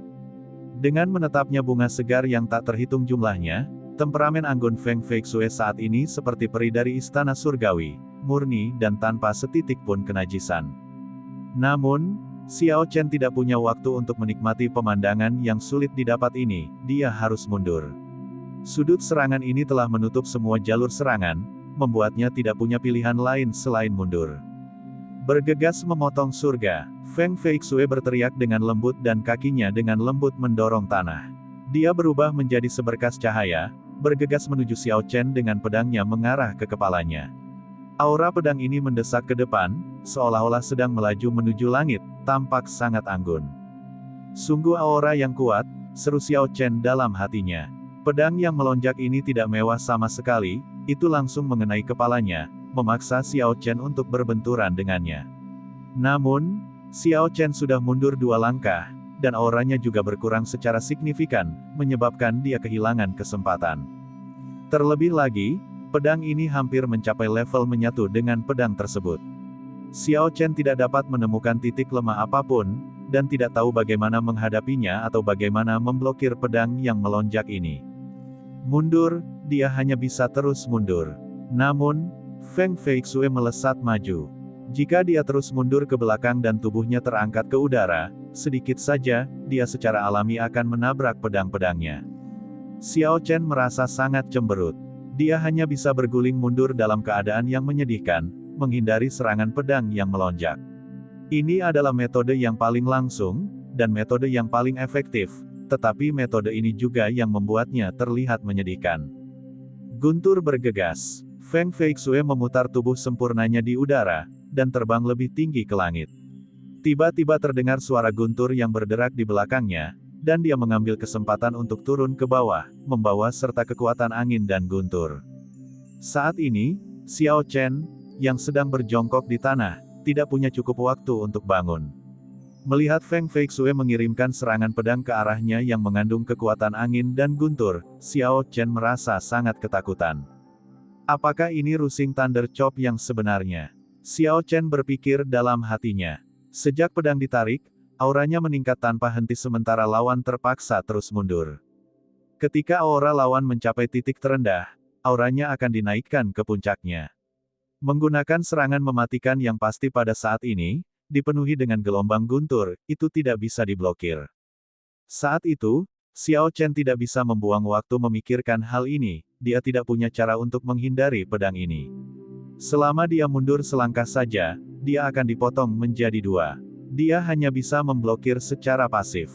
A: Dengan menetapnya bunga segar yang tak terhitung jumlahnya, temperamen anggun Feng Feixue saat ini seperti peri dari istana surgawi, murni dan tanpa setitik pun kenajisan. Namun, Xiao Chen tidak punya waktu untuk menikmati pemandangan yang sulit didapat ini, dia harus mundur. Sudut serangan ini telah menutup semua jalur serangan, membuatnya tidak punya pilihan lain selain mundur. Bergegas memotong surga, Feng Feixue berteriak dengan lembut dan kakinya dengan lembut mendorong tanah. Dia berubah menjadi seberkas cahaya, bergegas menuju Xiao Chen dengan pedangnya mengarah ke kepalanya. Aura pedang ini mendesak ke depan, seolah-olah sedang melaju menuju langit, tampak sangat anggun. Sungguh aura yang kuat, seru Xiao Chen dalam hatinya. Pedang yang melonjak ini tidak mewah sama sekali, itu langsung mengenai kepalanya, memaksa Xiao Chen untuk berbenturan dengannya. Namun, Xiao Chen sudah mundur 2 langkah, dan auranya juga berkurang secara signifikan, menyebabkan dia kehilangan kesempatan. Terlebih lagi, pedang ini hampir mencapai level menyatu dengan pedang tersebut. Xiao Chen tidak dapat menemukan titik lemah apapun, dan tidak tahu bagaimana menghadapinya atau bagaimana memblokir pedang yang melonjak ini. Mundur, dia hanya bisa terus mundur. Namun, Feng Feixue melesat maju. Jika dia terus mundur ke belakang dan tubuhnya terangkat ke udara, sedikit saja, dia secara alami akan menabrak pedang-pedangnya. Xiao Chen merasa sangat cemberut. Dia hanya bisa berguling mundur dalam keadaan yang menyedihkan, menghindari serangan pedang yang melonjak. Ini adalah metode yang paling langsung, dan metode yang paling efektif, tetapi metode ini juga yang membuatnya terlihat menyedihkan. Guntur bergegas. Feng Feixue memutar tubuh sempurnanya di udara, dan terbang lebih tinggi ke langit. Tiba-tiba terdengar suara guntur yang berderak di belakangnya, dan dia mengambil kesempatan untuk turun ke bawah, membawa serta kekuatan angin dan guntur. Saat ini, Xiao Chen, yang sedang berjongkok di tanah, tidak punya cukup waktu untuk bangun. Melihat Feng Feixue mengirimkan serangan pedang ke arahnya yang mengandung kekuatan angin dan guntur, Xiao Chen merasa sangat ketakutan. Apakah ini Rusing Thunder Chop yang sebenarnya? Xiao Chen berpikir dalam hatinya. Sejak pedang ditarik, auranya meningkat tanpa henti sementara lawan terpaksa terus mundur. Ketika aura lawan mencapai titik terendah, auranya akan dinaikkan ke puncaknya. Menggunakan serangan mematikan yang pasti pada saat ini, dipenuhi dengan gelombang guntur, itu tidak bisa diblokir. Saat itu, Xiao Chen tidak bisa membuang waktu memikirkan hal ini, dia tidak punya cara untuk menghindari pedang ini. Selama dia mundur selangkah saja, dia akan dipotong menjadi 2. Dia hanya bisa memblokir secara pasif.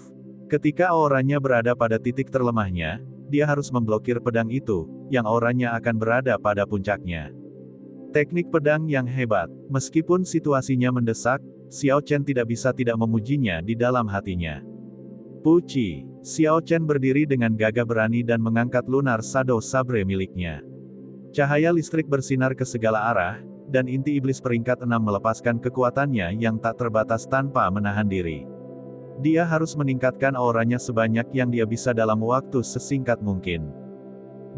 A: Ketika auranya berada pada titik terlemahnya, dia harus memblokir pedang itu, yang auranya akan berada pada puncaknya. Teknik pedang yang hebat. Meskipun situasinya mendesak, Xiao Chen tidak bisa tidak memujinya di dalam hatinya. Puji. Xiao Chen berdiri dengan gagah berani dan mengangkat lunar shadow sabre miliknya. Cahaya listrik bersinar ke segala arah, dan inti iblis peringkat 6 melepaskan kekuatannya yang tak terbatas tanpa menahan diri. Dia harus meningkatkan auranya sebanyak yang dia bisa dalam waktu sesingkat mungkin.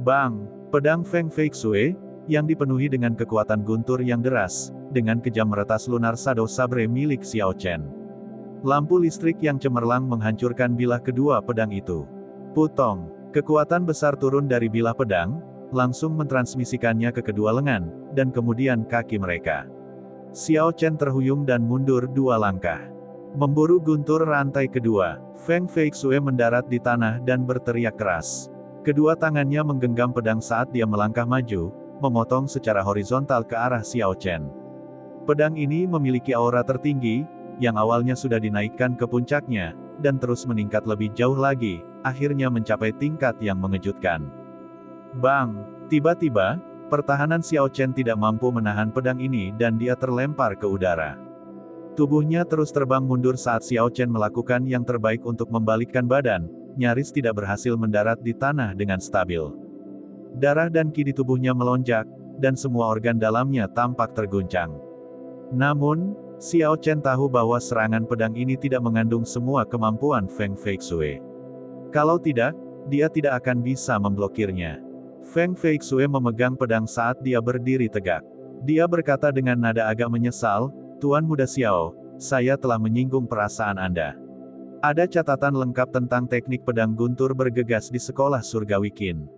A: Bang! Pedang Feng Feixue, yang dipenuhi dengan kekuatan guntur yang deras, dengan kejam meretas lunar shadow sabre milik Xiao Chen. Lampu listrik yang cemerlang menghancurkan bilah kedua pedang itu. Putong! Kekuatan besar turun dari bilah pedang, langsung mentransmisikannya ke kedua lengan, dan kemudian kaki mereka. Xiao Chen terhuyung dan mundur 2 langkah. Memburu guntur rantai kedua, Feng Feixue mendarat di tanah dan berteriak keras. Kedua tangannya menggenggam pedang saat dia melangkah maju, memotong secara horizontal ke arah Xiao Chen. Pedang ini memiliki aura tertinggi, yang awalnya sudah dinaikkan ke puncaknya, dan terus meningkat lebih jauh lagi, akhirnya mencapai tingkat yang mengejutkan. Bang! Tiba-tiba, pertahanan Xiao Chen tidak mampu menahan pedang ini dan dia terlempar ke udara. Tubuhnya terus terbang mundur saat Xiao Chen melakukan yang terbaik untuk membalikkan badan, nyaris tidak berhasil mendarat di tanah dengan stabil. Darah dan ki di tubuhnya melonjak, dan semua organ dalamnya tampak terguncang. Namun, Xiao Chen tahu bahwa serangan pedang ini tidak mengandung semua kemampuan Feng Feixue. Kalau tidak, dia tidak akan bisa memblokirnya. Feng Feixue memegang pedang saat dia berdiri tegak. Dia berkata dengan nada agak menyesal, "Tuan Muda Xiao, saya telah menyinggung perasaan Anda. Ada catatan lengkap tentang teknik pedang guntur bergegas di sekolah surgawi Qin.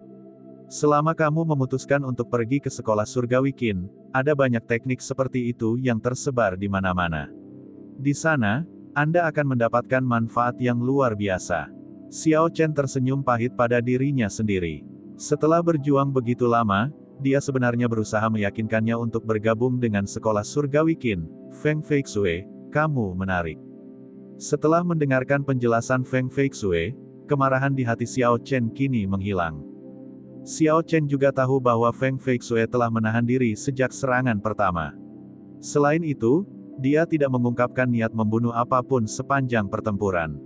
A: Selama kamu memutuskan untuk pergi ke sekolah surgawi Qin, ada banyak teknik seperti itu yang tersebar di mana-mana. Di sana, Anda akan mendapatkan manfaat yang luar biasa." Xiao Chen tersenyum pahit pada dirinya sendiri. Setelah berjuang begitu lama, dia sebenarnya berusaha meyakinkannya untuk bergabung dengan sekolah surgawi Qin. Feng Feixue, kamu menarik. Setelah mendengarkan penjelasan Feng Feixue, kemarahan di hati Xiao Chen kini menghilang. Xiao Chen juga tahu bahwa Feng Feixue telah menahan diri sejak serangan pertama. Selain itu, dia tidak mengungkapkan niat membunuh apapun sepanjang pertempuran.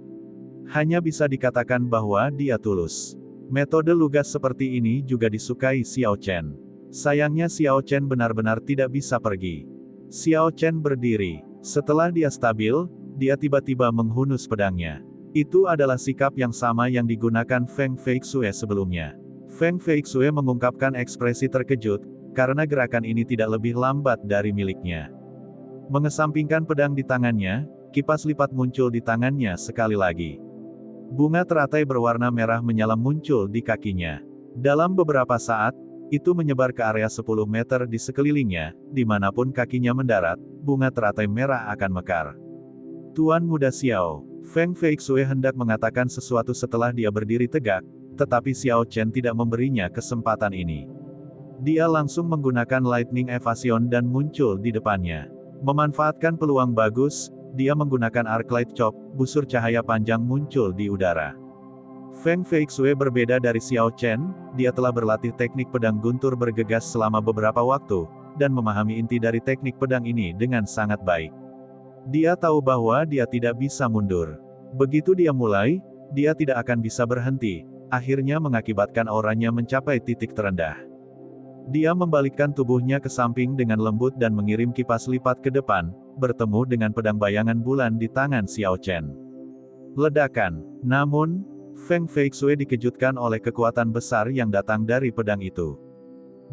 A: Hanya bisa dikatakan bahwa dia tulus. Metode lugas seperti ini juga disukai Xiao Chen. Sayangnya Xiao Chen benar-benar tidak bisa pergi. Xiao Chen berdiri. Setelah dia stabil, dia tiba-tiba menghunus pedangnya. Itu adalah sikap yang sama yang digunakan Feng Feixue sebelumnya. Feng Feixue mengungkapkan ekspresi terkejut, karena gerakan ini tidak lebih lambat dari miliknya. Mengesampingkan pedang di tangannya, kipas lipat muncul di tangannya sekali lagi. Bunga teratai berwarna merah menyala muncul di kakinya. Dalam beberapa saat, itu menyebar ke area 10 meter di sekelilingnya, dimanapun kakinya mendarat, bunga teratai merah akan mekar. Tuan Muda Xiao, Feng Feixue hendak mengatakan sesuatu setelah dia berdiri tegak, tetapi Xiao Chen tidak memberinya kesempatan ini. Dia langsung menggunakan Lightning Evasion dan muncul di depannya. Memanfaatkan peluang bagus, dia menggunakan Arc Light Chop, busur cahaya panjang muncul di udara. Feng Feixue berbeda dari Xiao Chen, dia telah berlatih teknik pedang guntur bergegas selama beberapa waktu, dan memahami inti dari teknik pedang ini dengan sangat baik. Dia tahu bahwa dia tidak bisa mundur. Begitu dia mulai, dia tidak akan bisa berhenti, akhirnya mengakibatkan auranya mencapai titik terendah. Dia membalikkan tubuhnya ke samping dengan lembut dan mengirim kipas lipat ke depan, bertemu dengan pedang bayangan bulan di tangan Xiao Chen. Ledakan. Namun, Feng Feixue dikejutkan oleh kekuatan besar yang datang dari pedang itu.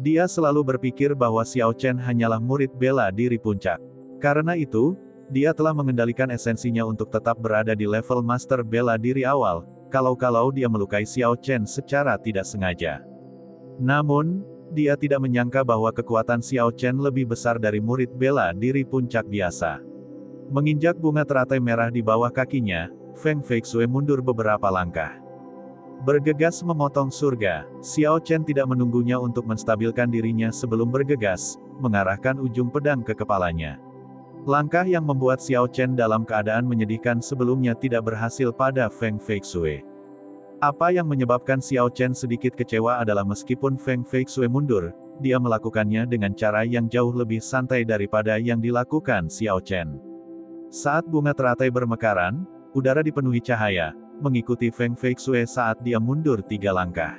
A: Dia selalu berpikir bahwa Xiao Chen hanyalah murid bela diri puncak. Karena itu, dia telah mengendalikan esensinya untuk tetap berada di level master bela diri awal, kalau-kalau dia melukai Xiao Chen secara tidak sengaja. Namun, dia tidak menyangka bahwa kekuatan Xiao Chen lebih besar dari murid bela diri puncak biasa. Menginjak bunga teratai merah di bawah kakinya, Feng Feixue mundur beberapa langkah. Bergegas memotong surga, Xiao Chen tidak menunggunya untuk menstabilkan dirinya sebelum bergegas, mengarahkan ujung pedang ke kepalanya. Langkah yang membuat Xiao Chen dalam keadaan menyedihkan sebelumnya tidak berhasil pada Feng Feixue. Apa yang menyebabkan Xiao Chen sedikit kecewa adalah meskipun Feng Feixue mundur, dia melakukannya dengan cara yang jauh lebih santai daripada yang dilakukan Xiao Chen. Saat bunga teratai bermekaran, udara dipenuhi cahaya, mengikuti Feng Feixue saat dia mundur 3 langkah.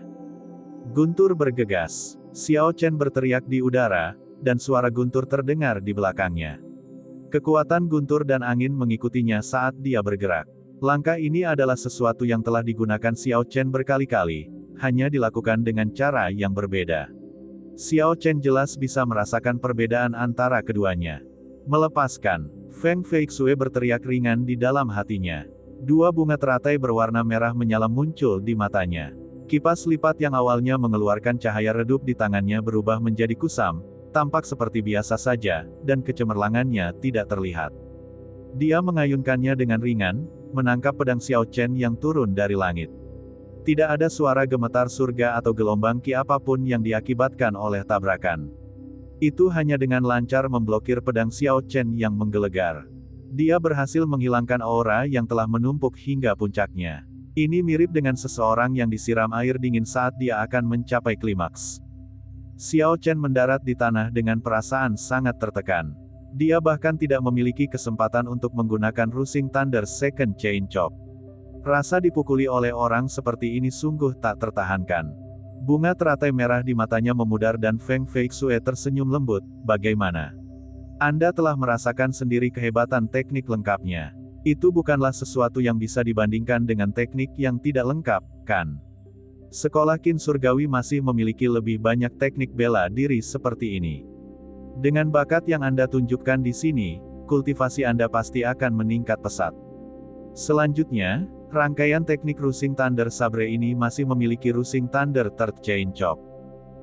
A: Guntur bergegas. Xiao Chen berteriak di udara, dan suara guntur terdengar di belakangnya. Kekuatan guntur dan angin mengikutinya saat dia bergerak. Langkah ini adalah sesuatu yang telah digunakan Xiao Chen berkali-kali, hanya dilakukan dengan cara yang berbeda. Xiao Chen jelas bisa merasakan perbedaan antara keduanya. Melepaskan. Feng Feixue berteriak ringan di dalam hatinya. 2 bunga teratai berwarna merah menyala muncul di matanya. Kipas lipat yang awalnya mengeluarkan cahaya redup di tangannya berubah menjadi kusam, tampak seperti biasa saja, dan kecemerlangannya tidak terlihat. Dia mengayunkannya dengan ringan, menangkap pedang Xiao Chen yang turun dari langit. Tidak ada suara gemetar surga atau gelombang ki apapun yang diakibatkan oleh tabrakan. Itu hanya dengan lancar memblokir pedang Xiao Chen yang menggelegar. Dia berhasil menghilangkan aura yang telah menumpuk hingga puncaknya. Ini mirip dengan seseorang yang disiram air dingin saat dia akan mencapai klimaks. Xiao Chen mendarat di tanah dengan perasaan sangat tertekan. Dia bahkan tidak memiliki kesempatan untuk menggunakan Rusing Thunder Second Chain Chop. Rasa dipukuli oleh orang seperti ini sungguh tak tertahankan. Bunga teratai merah di matanya memudar dan Feng Feixue tersenyum lembut. Bagaimana? Anda telah merasakan sendiri kehebatan teknik lengkapnya. Itu bukanlah sesuatu yang bisa dibandingkan dengan teknik yang tidak lengkap, kan? Sekolah Qin Surgawi masih memiliki lebih banyak teknik bela diri seperti ini. Dengan bakat yang Anda tunjukkan di sini, kultivasi Anda pasti akan meningkat pesat. Selanjutnya, rangkaian teknik Rusing Thunder Sabre ini masih memiliki Rusing Thunder Third Chain Chop.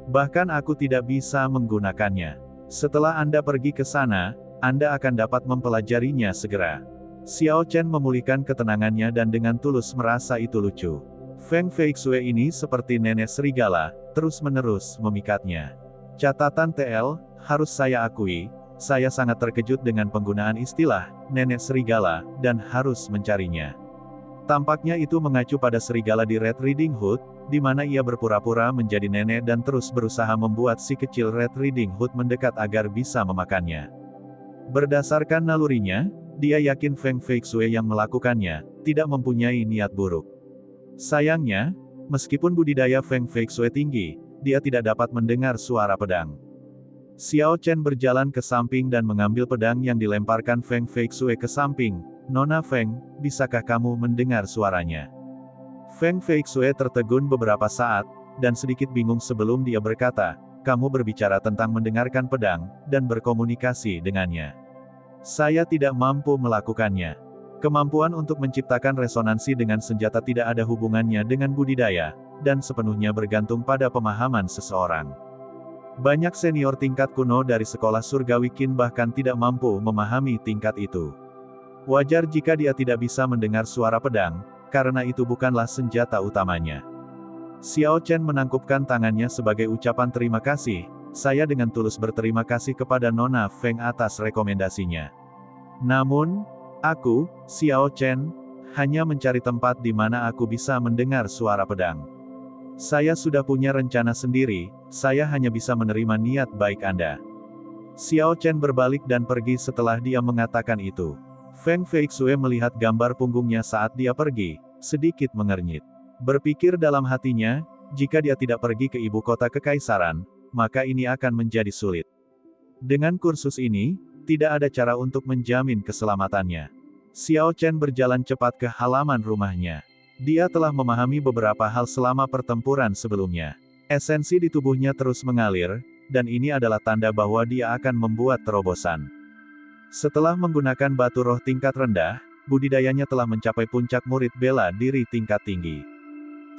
A: Bahkan aku tidak bisa menggunakannya. Setelah Anda pergi ke sana, Anda akan dapat mempelajarinya segera. Xiao Chen memulihkan ketenangannya dan dengan tulus merasa itu lucu. Feng Feixue ini seperti nenek serigala, terus-menerus memikatnya. Catatan TL, harus saya akui, saya sangat terkejut dengan penggunaan istilah, nenek serigala, dan harus mencarinya. Tampaknya itu mengacu pada serigala di Red Riding Hood, di mana ia berpura-pura menjadi nenek dan terus berusaha membuat si kecil Red Riding Hood mendekat agar bisa memakannya. Berdasarkan nalurinya, dia yakin Feng Feixue yang melakukannya, tidak mempunyai niat buruk. Sayangnya, meskipun budidaya Feng Feixue tinggi, dia tidak dapat mendengar suara pedang. Xiao Chen berjalan ke samping dan mengambil pedang yang dilemparkan Feng Feixue ke samping. Nona Feng, bisakah kamu mendengar suaranya? Feng Feixue tertegun beberapa saat, dan sedikit bingung sebelum dia berkata, kamu berbicara tentang mendengarkan pedang, dan berkomunikasi dengannya. Saya tidak mampu melakukannya. Kemampuan untuk menciptakan resonansi dengan senjata tidak ada hubungannya dengan budidaya, dan sepenuhnya bergantung pada pemahaman seseorang. Banyak senior tingkat kuno dari sekolah surgawi Qin bahkan tidak mampu memahami tingkat itu. Wajar jika dia tidak bisa mendengar suara pedang, karena itu bukanlah senjata utamanya. Xiao Chen menangkupkan tangannya sebagai ucapan terima kasih, saya dengan tulus berterima kasih kepada Nona Feng atas rekomendasinya. Namun, aku, Xiao Chen, hanya mencari tempat di mana aku bisa mendengar suara pedang. Saya sudah punya rencana sendiri, saya hanya bisa menerima niat baik Anda. Xiao Chen berbalik dan pergi setelah dia mengatakan itu. Feng Feixue melihat gambar punggungnya saat dia pergi, sedikit mengernyit. Berpikir dalam hatinya, jika dia tidak pergi ke ibu kota kekaisaran, maka ini akan menjadi sulit. Dengan kursus ini, tidak ada cara untuk menjamin keselamatannya. Xiao Chen berjalan cepat ke halaman rumahnya. Dia telah memahami beberapa hal selama pertempuran sebelumnya. Esensi di tubuhnya terus mengalir, dan ini adalah tanda bahwa dia akan membuat terobosan. Setelah menggunakan batu roh tingkat rendah, budidayanya telah mencapai puncak murid bela diri tingkat tinggi.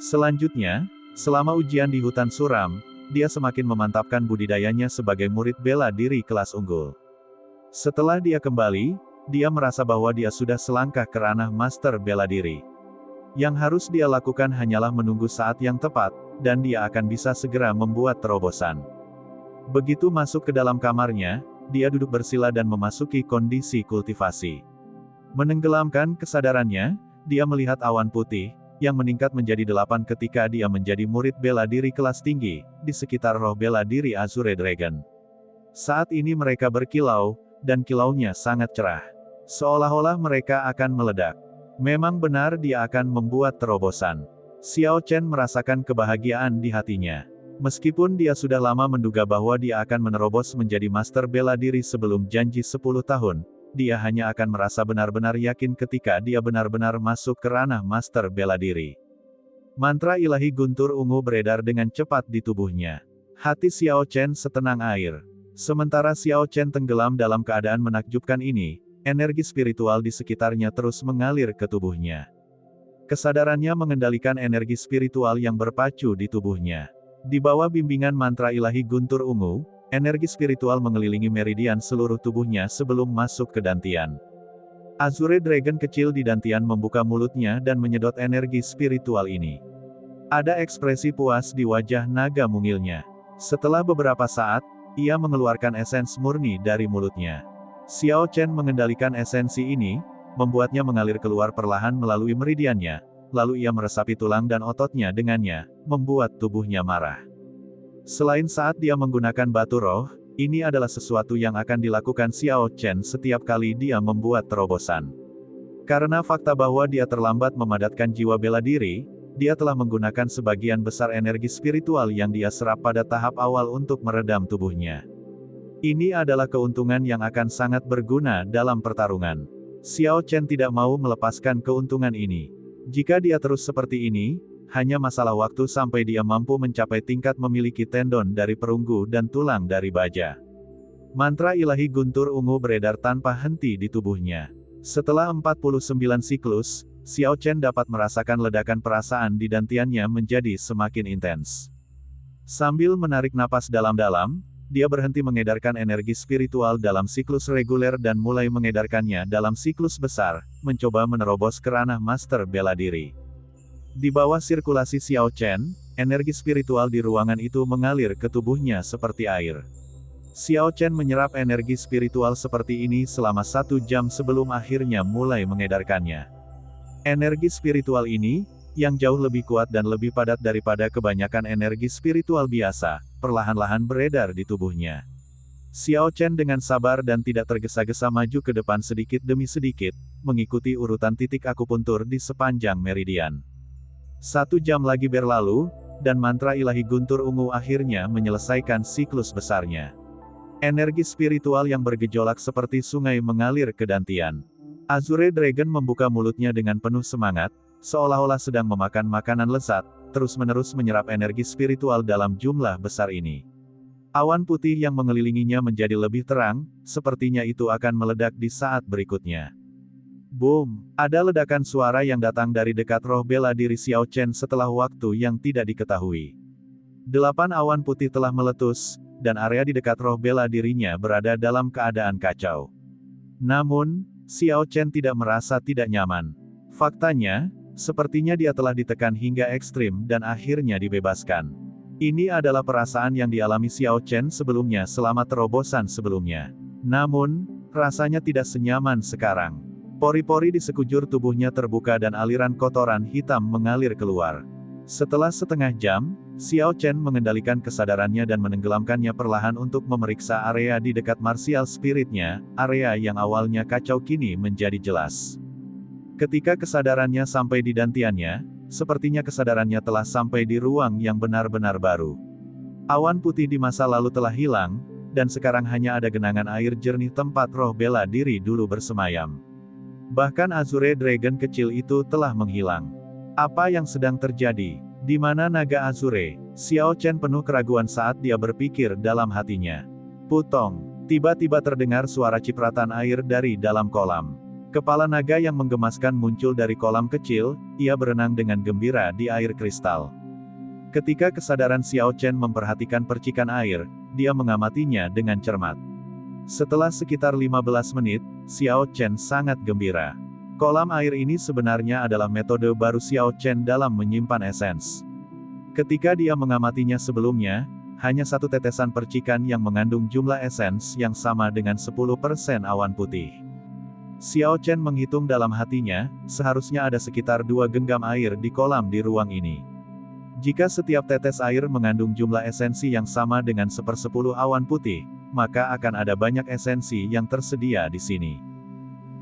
A: Selanjutnya, selama ujian di hutan suram, dia semakin memantapkan budidayanya sebagai murid bela diri kelas unggul. Setelah dia kembali, dia merasa bahwa dia sudah selangkah ke ranah master bela diri. Yang harus dia lakukan hanyalah menunggu saat yang tepat, dan dia akan bisa segera membuat terobosan. Begitu masuk ke dalam kamarnya, dia duduk bersila dan memasuki kondisi kultivasi. Menenggelamkan kesadarannya, dia melihat awan putih, yang meningkat menjadi 8 ketika dia menjadi murid bela diri kelas tinggi, di sekitar roh bela diri Azure Dragon. Saat ini mereka berkilau, dan kilaunya sangat cerah. Seolah-olah mereka akan meledak. Memang benar dia akan membuat terobosan. Xiao Chen merasakan kebahagiaan di hatinya. Meskipun dia sudah lama menduga bahwa dia akan menerobos menjadi master bela diri sebelum janji 10 tahun, dia hanya akan merasa benar-benar yakin ketika dia benar-benar masuk ke ranah master bela diri. Mantra ilahi guntur ungu beredar dengan cepat di tubuhnya. Hati Xiao Chen setenang air. Sementara Xiao Chen tenggelam dalam keadaan menakjubkan ini, energi spiritual di sekitarnya terus mengalir ke tubuhnya. Kesadarannya mengendalikan energi spiritual yang berpacu di tubuhnya. Di bawah bimbingan mantra ilahi guntur ungu, energi spiritual mengelilingi meridian seluruh tubuhnya sebelum masuk ke dantian. Azure Dragon kecil di dantian membuka mulutnya dan menyedot energi spiritual ini. Ada ekspresi puas di wajah naga mungilnya. Setelah beberapa saat, ia mengeluarkan esens murni dari mulutnya. Xiao Chen mengendalikan esensi ini, membuatnya mengalir keluar perlahan melalui meridiannya, lalu ia meresapi tulang dan ototnya dengannya, membuat tubuhnya marah. Selain saat dia menggunakan batu roh, ini adalah sesuatu yang akan dilakukan Xiao Chen setiap kali dia membuat terobosan. Karena fakta bahwa dia terlambat memadatkan jiwa bela diri, dia telah menggunakan sebagian besar energi spiritual yang dia serap pada tahap awal untuk meredam tubuhnya. Ini adalah keuntungan yang akan sangat berguna dalam pertarungan. Xiao Chen tidak mau melepaskan keuntungan ini. Jika dia terus seperti ini, hanya masalah waktu sampai dia mampu mencapai tingkat memiliki tendon dari perunggu dan tulang dari baja. Mantra ilahi guntur ungu beredar tanpa henti di tubuhnya. Setelah 49 siklus, Xiao Chen dapat merasakan ledakan perasaan di dantiannya menjadi semakin intens. Sambil menarik napas dalam-dalam, dia berhenti mengedarkan energi spiritual dalam siklus reguler dan mulai mengedarkannya dalam siklus besar, mencoba menerobos ke ranah master bela diri. Di bawah sirkulasi Xiao Chen, energi spiritual di ruangan itu mengalir ke tubuhnya seperti air. Xiao Chen menyerap energi spiritual seperti ini selama 1 jam sebelum akhirnya mulai mengedarkannya. Energi spiritual ini, yang jauh lebih kuat dan lebih padat daripada kebanyakan energi spiritual biasa, perlahan-lahan beredar di tubuhnya. Xiao Chen dengan sabar dan tidak tergesa-gesa maju ke depan sedikit demi sedikit, mengikuti urutan titik akupuntur di sepanjang meridian. 1 jam lagi berlalu, dan mantra ilahi guntur ungu akhirnya menyelesaikan siklus besarnya. Energi spiritual yang bergejolak seperti sungai mengalir ke dantian. Azure Dragon membuka mulutnya dengan penuh semangat, seolah-olah sedang memakan makanan lezat, terus-menerus menyerap energi spiritual dalam jumlah besar ini. Awan putih yang mengelilinginya menjadi lebih terang, sepertinya itu akan meledak di saat berikutnya. Boom! Ada ledakan suara yang datang dari dekat roh bela diri Xiao Chen setelah waktu yang tidak diketahui. 8 awan putih telah meletus, dan area di dekat roh bela dirinya berada dalam keadaan kacau. Namun, Xiao Chen tidak merasa tidak nyaman. Faktanya, sepertinya dia telah ditekan hingga ekstrim dan akhirnya dibebaskan. Ini adalah perasaan yang dialami Xiao Chen sebelumnya selama terobosan sebelumnya. Namun, rasanya tidak senyaman sekarang. Pori-pori di sekujur tubuhnya terbuka dan aliran kotoran hitam mengalir keluar. Setelah setengah jam, Xiao Chen mengendalikan kesadarannya dan menenggelamkannya perlahan untuk memeriksa area di dekat martial spiritnya, area yang awalnya kacau kini menjadi jelas. Ketika kesadarannya sampai di dantiannya, sepertinya kesadarannya telah sampai di ruang yang benar-benar baru. Awan putih di masa lalu telah hilang, dan sekarang hanya ada genangan air jernih tempat roh bela diri dulu bersemayam. Bahkan Azure Dragon kecil itu telah menghilang. Apa yang sedang terjadi? Di mana naga Azure? Xiao Chen penuh keraguan saat dia berpikir dalam hatinya. Putong. Tiba-tiba terdengar suara cipratan air dari dalam kolam. Kepala naga yang menggemaskan muncul dari kolam kecil, ia berenang dengan gembira di air kristal. Ketika kesadaran Xiao Chen memperhatikan percikan air, dia mengamatinya dengan cermat. Setelah sekitar 15 menit, Xiao Chen sangat gembira. Kolam air ini sebenarnya adalah metode baru Xiao Chen dalam menyimpan esens. Ketika dia mengamatinya sebelumnya, hanya satu tetesan percikan yang mengandung jumlah esens yang sama dengan 10% awan putih. Xiao Chen menghitung dalam hatinya, seharusnya ada sekitar 2 genggam air di kolam di ruang ini. Jika setiap tetes air mengandung jumlah esensi yang sama dengan 1/10 awan putih, maka akan ada banyak esensi yang tersedia di sini.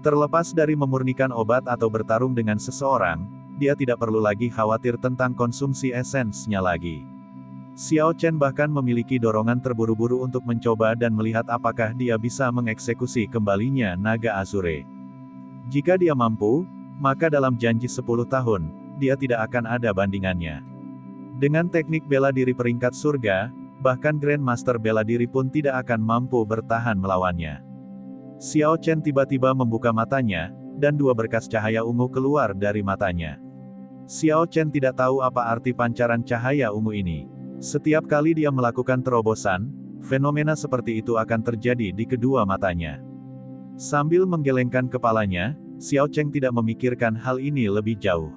A: Terlepas dari memurnikan obat atau bertarung dengan seseorang, dia tidak perlu lagi khawatir tentang konsumsi esensnya lagi. Xiao Chen bahkan memiliki dorongan terburu-buru untuk mencoba dan melihat apakah dia bisa mengeksekusi kembalinya naga Azure. Jika dia mampu, maka dalam janji 10 tahun, dia tidak akan ada bandingannya. Dengan teknik bela diri peringkat surga, bahkan Grandmaster bela diri pun tidak akan mampu bertahan melawannya. Xiao Chen tiba-tiba membuka matanya, dan 2 berkas cahaya ungu keluar dari matanya. Xiao Chen tidak tahu apa arti pancaran cahaya ungu ini. Setiap kali dia melakukan terobosan, fenomena seperti itu akan terjadi di kedua matanya. Sambil menggelengkan kepalanya, Xiao Chen tidak memikirkan hal ini lebih jauh.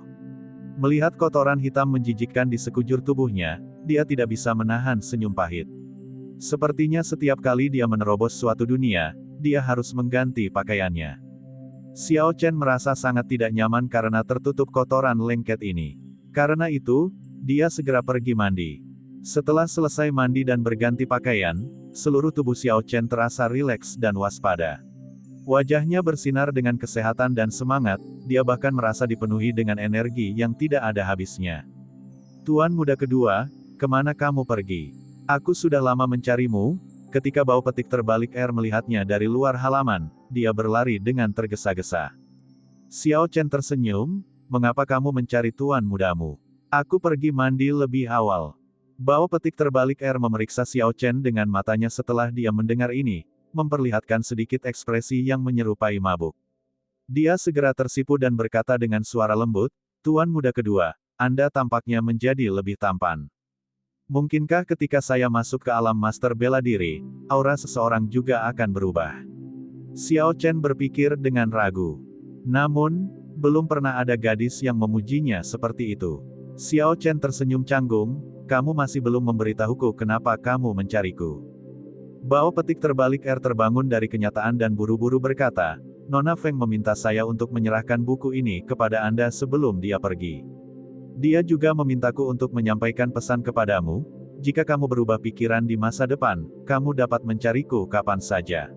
A: Melihat kotoran hitam menjijikkan di sekujur tubuhnya, dia tidak bisa menahan senyum pahit. Sepertinya setiap kali dia menerobos suatu dunia, dia harus mengganti pakaiannya. Xiao Chen merasa sangat tidak nyaman karena tertutup kotoran lengket ini. Karena itu, dia segera pergi mandi. Setelah selesai mandi dan berganti pakaian, seluruh tubuh Xiao Chen terasa rileks dan waspada. Wajahnya bersinar dengan kesehatan dan semangat, dia bahkan merasa dipenuhi dengan energi yang tidak ada habisnya. Tuan muda kedua, kemana kamu pergi? Aku sudah lama mencarimu. Ketika bau petik terbalik melihatnya dari luar halaman, dia berlari dengan tergesa-gesa. Xiao Chen tersenyum, mengapa kamu mencari tuan mudamu? Aku pergi mandi lebih awal. Bau petik terbalik memeriksa Xiao Chen dengan matanya setelah dia mendengar ini, memperlihatkan sedikit ekspresi yang menyerupai mabuk. Dia segera tersipu dan berkata dengan suara lembut, Tuan muda kedua, Anda tampaknya menjadi lebih tampan. Mungkinkah ketika saya masuk ke alam master bela diri, aura seseorang juga akan berubah? Xiao Chen berpikir dengan ragu. Namun, belum pernah ada gadis yang memujinya seperti itu. Xiao Chen tersenyum canggung, kamu masih belum memberitahuku kenapa kamu mencariku. Bau petik terbalik terbangun dari kenyataan dan buru-buru berkata, Nona Feng meminta saya untuk menyerahkan buku ini kepada Anda sebelum dia pergi. Dia juga memintaku untuk menyampaikan pesan kepadamu, jika kamu berubah pikiran di masa depan, kamu dapat mencariku kapan saja.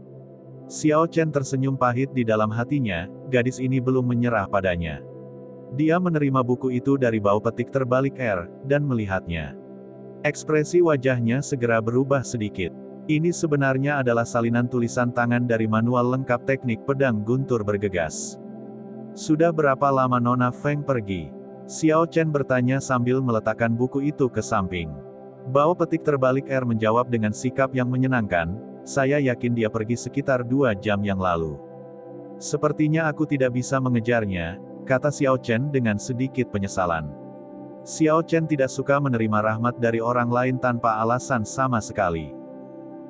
A: Xiao Chen tersenyum pahit di dalam hatinya, gadis ini belum menyerah padanya. Dia menerima buku itu dari bau petik terbalik dan melihatnya. Ekspresi wajahnya segera berubah sedikit. Ini sebenarnya adalah salinan tulisan tangan dari manual lengkap teknik pedang guntur bergegas. Sudah berapa lama Nona Feng pergi? Xiao Chen bertanya sambil meletakkan buku itu ke samping. Bau petik terbalik menjawab dengan sikap yang menyenangkan, saya yakin dia pergi sekitar 2 jam yang lalu. Sepertinya aku tidak bisa mengejarnya, kata Xiao Chen dengan sedikit penyesalan. Xiao Chen tidak suka menerima rahmat dari orang lain tanpa alasan sama sekali.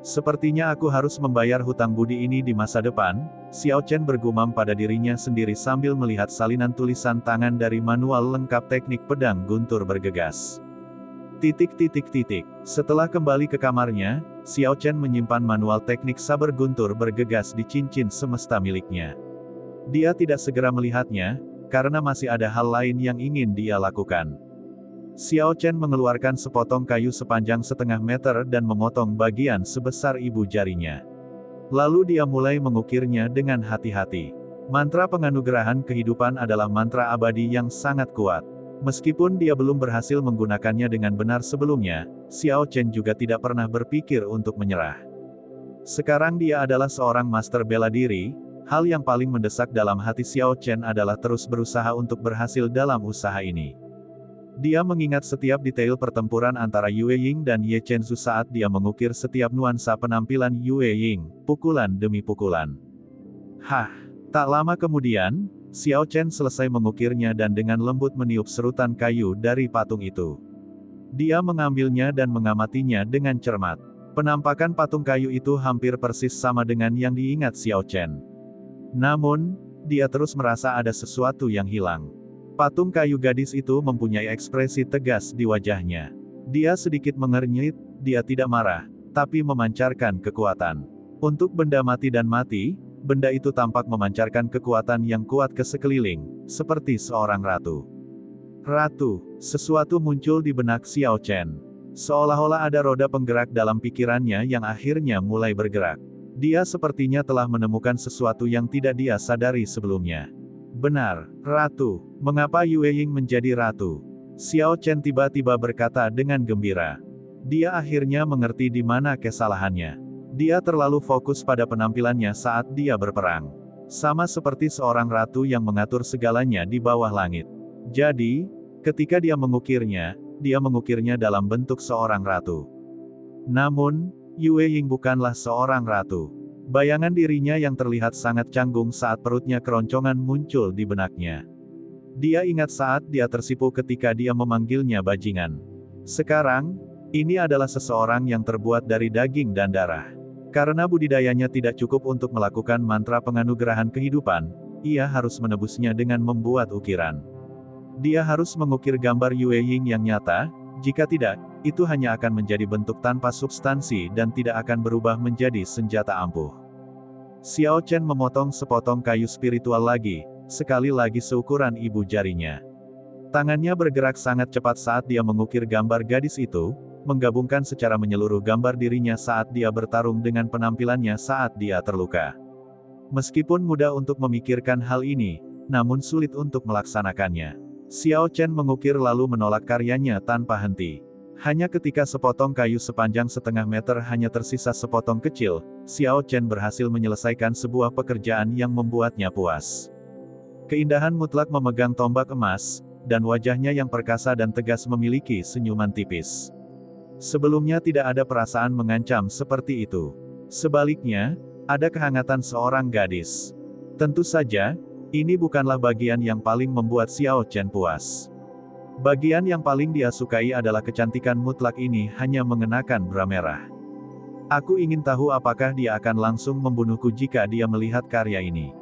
A: Sepertinya aku harus membayar hutang budi ini di masa depan, Xiao Chen bergumam pada dirinya sendiri sambil melihat salinan tulisan tangan dari manual lengkap teknik pedang guntur bergegas. Setelah kembali ke kamarnya, Xiao Chen menyimpan manual teknik saber guntur bergegas di cincin semesta miliknya. Dia tidak segera melihatnya, karena masih ada hal lain yang ingin dia lakukan. Xiao Chen mengeluarkan sepotong kayu sepanjang setengah meter dan memotong bagian sebesar ibu jarinya. Lalu dia mulai mengukirnya dengan hati-hati. Mantra penganugerahan kehidupan adalah mantra abadi yang sangat kuat. Meskipun dia belum berhasil menggunakannya dengan benar sebelumnya, Xiao Chen juga tidak pernah berpikir untuk menyerah. Sekarang dia adalah seorang master bela diri, hal yang paling mendesak dalam hati Xiao Chen adalah terus berusaha untuk berhasil dalam usaha ini. Dia mengingat setiap detail pertempuran antara Yue Ying dan Ye Chenzu saat dia mengukir setiap nuansa penampilan Yue Ying, pukulan demi pukulan. Tak lama kemudian, Xiao Chen selesai mengukirnya dan dengan lembut meniup serutan kayu dari patung itu. Dia mengambilnya dan mengamatinya dengan cermat. Penampakan patung kayu itu hampir persis sama dengan yang diingat Xiao Chen. Namun, dia terus merasa ada sesuatu yang hilang. Patung kayu gadis itu mempunyai ekspresi tegas di wajahnya. Dia sedikit mengernyit, dia tidak marah, tapi memancarkan kekuatan. Untuk benda mati dan mati, benda itu tampak memancarkan kekuatan yang kuat ke sekeliling, seperti seorang ratu. Ratu, sesuatu muncul di benak Xiao Chen. Seolah-olah ada roda penggerak dalam pikirannya yang akhirnya mulai bergerak. Dia sepertinya telah menemukan sesuatu yang tidak dia sadari sebelumnya. Benar, Ratu. Mengapa Yue Ying menjadi ratu? Xiao Chen tiba-tiba berkata dengan gembira. Dia akhirnya mengerti di mana kesalahannya. Dia terlalu fokus pada penampilannya saat dia berperang. Sama seperti seorang ratu yang mengatur segalanya di bawah langit. Jadi, ketika dia mengukirnya dalam bentuk seorang ratu. Namun, Yue Ying bukanlah seorang ratu. Bayangan dirinya yang terlihat sangat canggung saat perutnya keroncongan muncul di benaknya. Dia ingat saat dia tersipu ketika dia memanggilnya bajingan. Sekarang, ini adalah seseorang yang terbuat dari daging dan darah. Karena budidayanya tidak cukup untuk melakukan mantra penganugerahan kehidupan, ia harus menebusnya dengan membuat ukiran. Dia harus mengukir gambar Yue Ying yang nyata, jika tidak, itu hanya akan menjadi bentuk tanpa substansi dan tidak akan berubah menjadi senjata ampuh. Xiao Chen memotong sepotong kayu spiritual lagi, sekali lagi seukuran ibu jarinya. Tangannya bergerak sangat cepat saat dia mengukir gambar gadis itu, menggabungkan secara menyeluruh gambar dirinya saat dia bertarung dengan penampilannya saat dia terluka. Meskipun mudah untuk memikirkan hal ini, namun sulit untuk melaksanakannya. Xiao Chen mengukir lalu menolak karyanya tanpa henti. Hanya ketika sepotong kayu sepanjang setengah meter hanya tersisa sepotong kecil, Xiao Chen berhasil menyelesaikan sebuah pekerjaan yang membuatnya puas. Keindahan mutlak memegang tombak emas, dan wajahnya yang perkasa dan tegas memiliki senyuman tipis. Sebelumnya tidak ada perasaan mengancam seperti itu. Sebaliknya, ada kehangatan seorang gadis. Tentu saja, ini bukanlah bagian yang paling membuat Xiao Chen puas. Bagian yang paling dia sukai adalah kecantikan mutlak ini hanya mengenakan bra merah. Aku ingin tahu apakah dia akan langsung membunuhku jika dia melihat karya ini.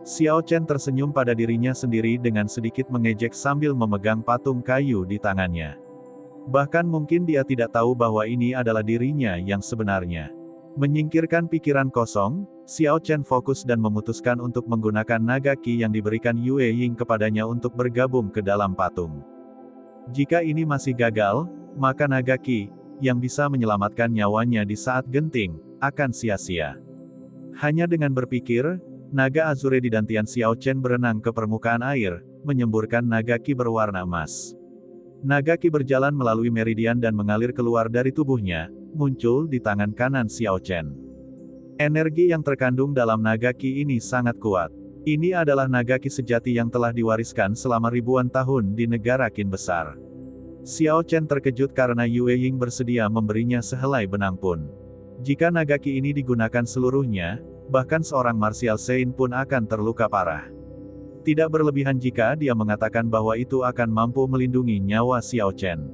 A: Xiao Chen tersenyum pada dirinya sendiri dengan sedikit mengejek sambil memegang patung kayu di tangannya. Bahkan mungkin dia tidak tahu bahwa ini adalah dirinya yang sebenarnya. Menyingkirkan pikiran kosong, Xiao Chen fokus dan memutuskan untuk menggunakan naga ki yang diberikan Yue Ying kepadanya untuk bergabung ke dalam patung. Jika ini masih gagal, maka naga ki, yang bisa menyelamatkan nyawanya di saat genting, akan sia-sia. Hanya dengan berpikir, naga azure di dantian Xiao Chen berenang ke permukaan air, menyemburkan naga ki berwarna emas. Naga ki berjalan melalui meridian dan mengalir keluar dari tubuhnya, muncul di tangan kanan Xiao Chen. Energi yang terkandung dalam naga ki ini sangat kuat. Ini adalah naga ki sejati yang telah diwariskan selama ribuan tahun di negara Qin besar. Xiao Chen terkejut karena Yue Ying bersedia memberinya sehelai benang pun. Jika naga ki ini digunakan seluruhnya, bahkan seorang martial saint pun akan terluka parah. Tidak berlebihan jika dia mengatakan bahwa itu akan mampu melindungi nyawa Xiao Chen.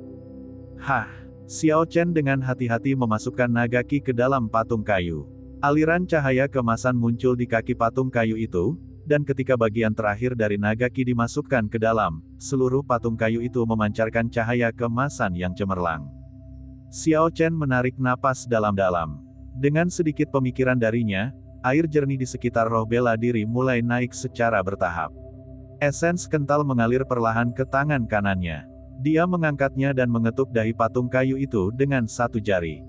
A: Hah! Xiao Chen dengan hati-hati memasukkan naga ki ke dalam patung kayu. Aliran cahaya keemasan muncul di kaki patung kayu itu, dan ketika bagian terakhir dari naga ki dimasukkan ke dalam, seluruh patung kayu itu memancarkan cahaya keemasan yang cemerlang. Xiao Chen menarik napas dalam-dalam. Dengan sedikit pemikiran darinya, air jernih di sekitar roh bela diri mulai naik secara bertahap. Esens kental mengalir perlahan ke tangan kanannya. Dia mengangkatnya dan mengetuk dahi patung kayu itu dengan satu jari.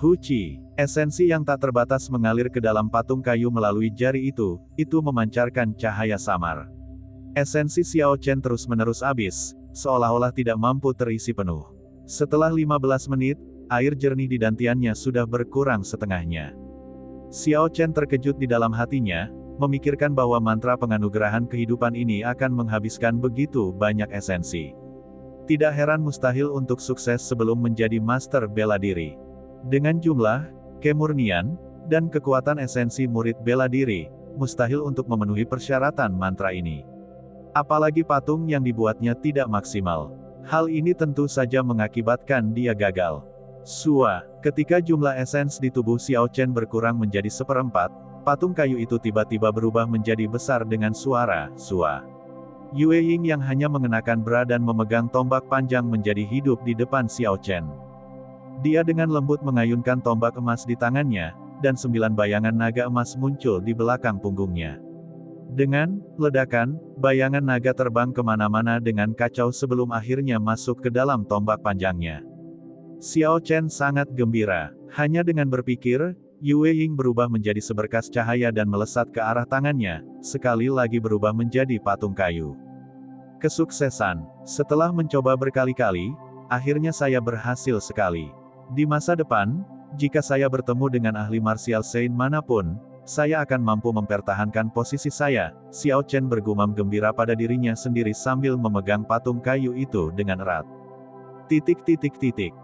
A: Huci, esensi yang tak terbatas mengalir ke dalam patung kayu melalui jari itu memancarkan cahaya samar. Esensi Xiao Chen terus-menerus habis, seolah-olah tidak mampu terisi penuh. Setelah 15 menit, air jernih di dantiannya sudah berkurang setengahnya. Xiao Chen terkejut di dalam hatinya, memikirkan bahwa mantra penganugerahan kehidupan ini akan menghabiskan begitu banyak esensi. Tidak heran mustahil untuk sukses sebelum menjadi master bela diri. Dengan jumlah, kemurnian, dan kekuatan esensi murid bela diri, mustahil untuk memenuhi persyaratan mantra ini. Apalagi patung yang dibuatnya tidak maksimal. Hal ini tentu saja mengakibatkan dia gagal. Ketika jumlah esens di tubuh Xiao Chen berkurang menjadi seperempat, patung kayu itu tiba-tiba berubah menjadi besar dengan suara, Yue Ying yang hanya mengenakan bra dan memegang tombak panjang menjadi hidup di depan Xiao Chen. Dia dengan lembut mengayunkan tombak emas di tangannya, dan 9 bayangan naga emas muncul di belakang punggungnya. Dengan ledakan, bayangan naga terbang kemana-mana dengan kacau sebelum akhirnya masuk ke dalam tombak panjangnya. Xiao Chen sangat gembira. Hanya dengan berpikir, Yue Ying berubah menjadi seberkas cahaya dan melesat ke arah tangannya, sekali lagi berubah menjadi patung kayu. Kesuksesan. Setelah mencoba berkali-kali, akhirnya saya berhasil sekali. Di masa depan, jika saya bertemu dengan ahli martial Saint manapun, saya akan mampu mempertahankan posisi saya. Xiao Chen bergumam gembira pada dirinya sendiri sambil memegang patung kayu itu dengan erat.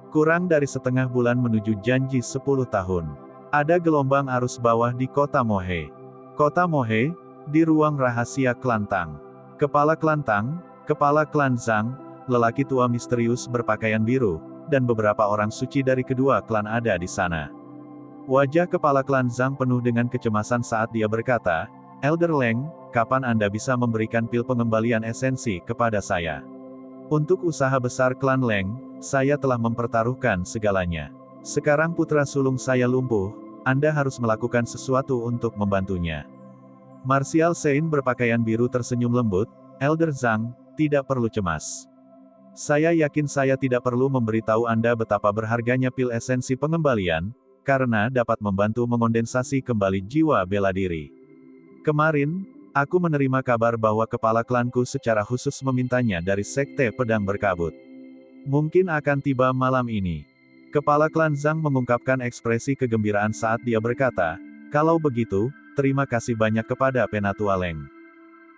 A: Kurang dari setengah bulan menuju janji 10 tahun. Ada gelombang arus bawah di kota Mohe. Kota Mohe, di ruang rahasia Klantang. Kepala Klantang, kepala klan Zhang, lelaki tua misterius berpakaian biru, dan beberapa orang suci dari kedua klan ada di sana. Wajah kepala klan Zhang penuh dengan kecemasan saat dia berkata, "Elder Leng, kapan Anda bisa memberikan pil pengembalian esensi kepada saya? Untuk usaha besar klan Leng, saya telah mempertaruhkan segalanya. Sekarang putra sulung saya lumpuh, Anda harus melakukan sesuatu untuk membantunya." Martial Saint berpakaian biru tersenyum lembut, "Elder Zhang, tidak perlu cemas. Saya yakin saya tidak perlu memberitahu Anda betapa berharganya pil esensi pengembalian, karena dapat membantu mengondensasi kembali jiwa bela diri. Kemarin, aku menerima kabar bahwa kepala klanku secara khusus memintanya dari Sekte Pedang Berkabut. Mungkin akan tiba malam ini." Kepala klan Zhang mengungkapkan ekspresi kegembiraan saat dia berkata, "Kalau begitu, terima kasih banyak kepada Penatua Leng.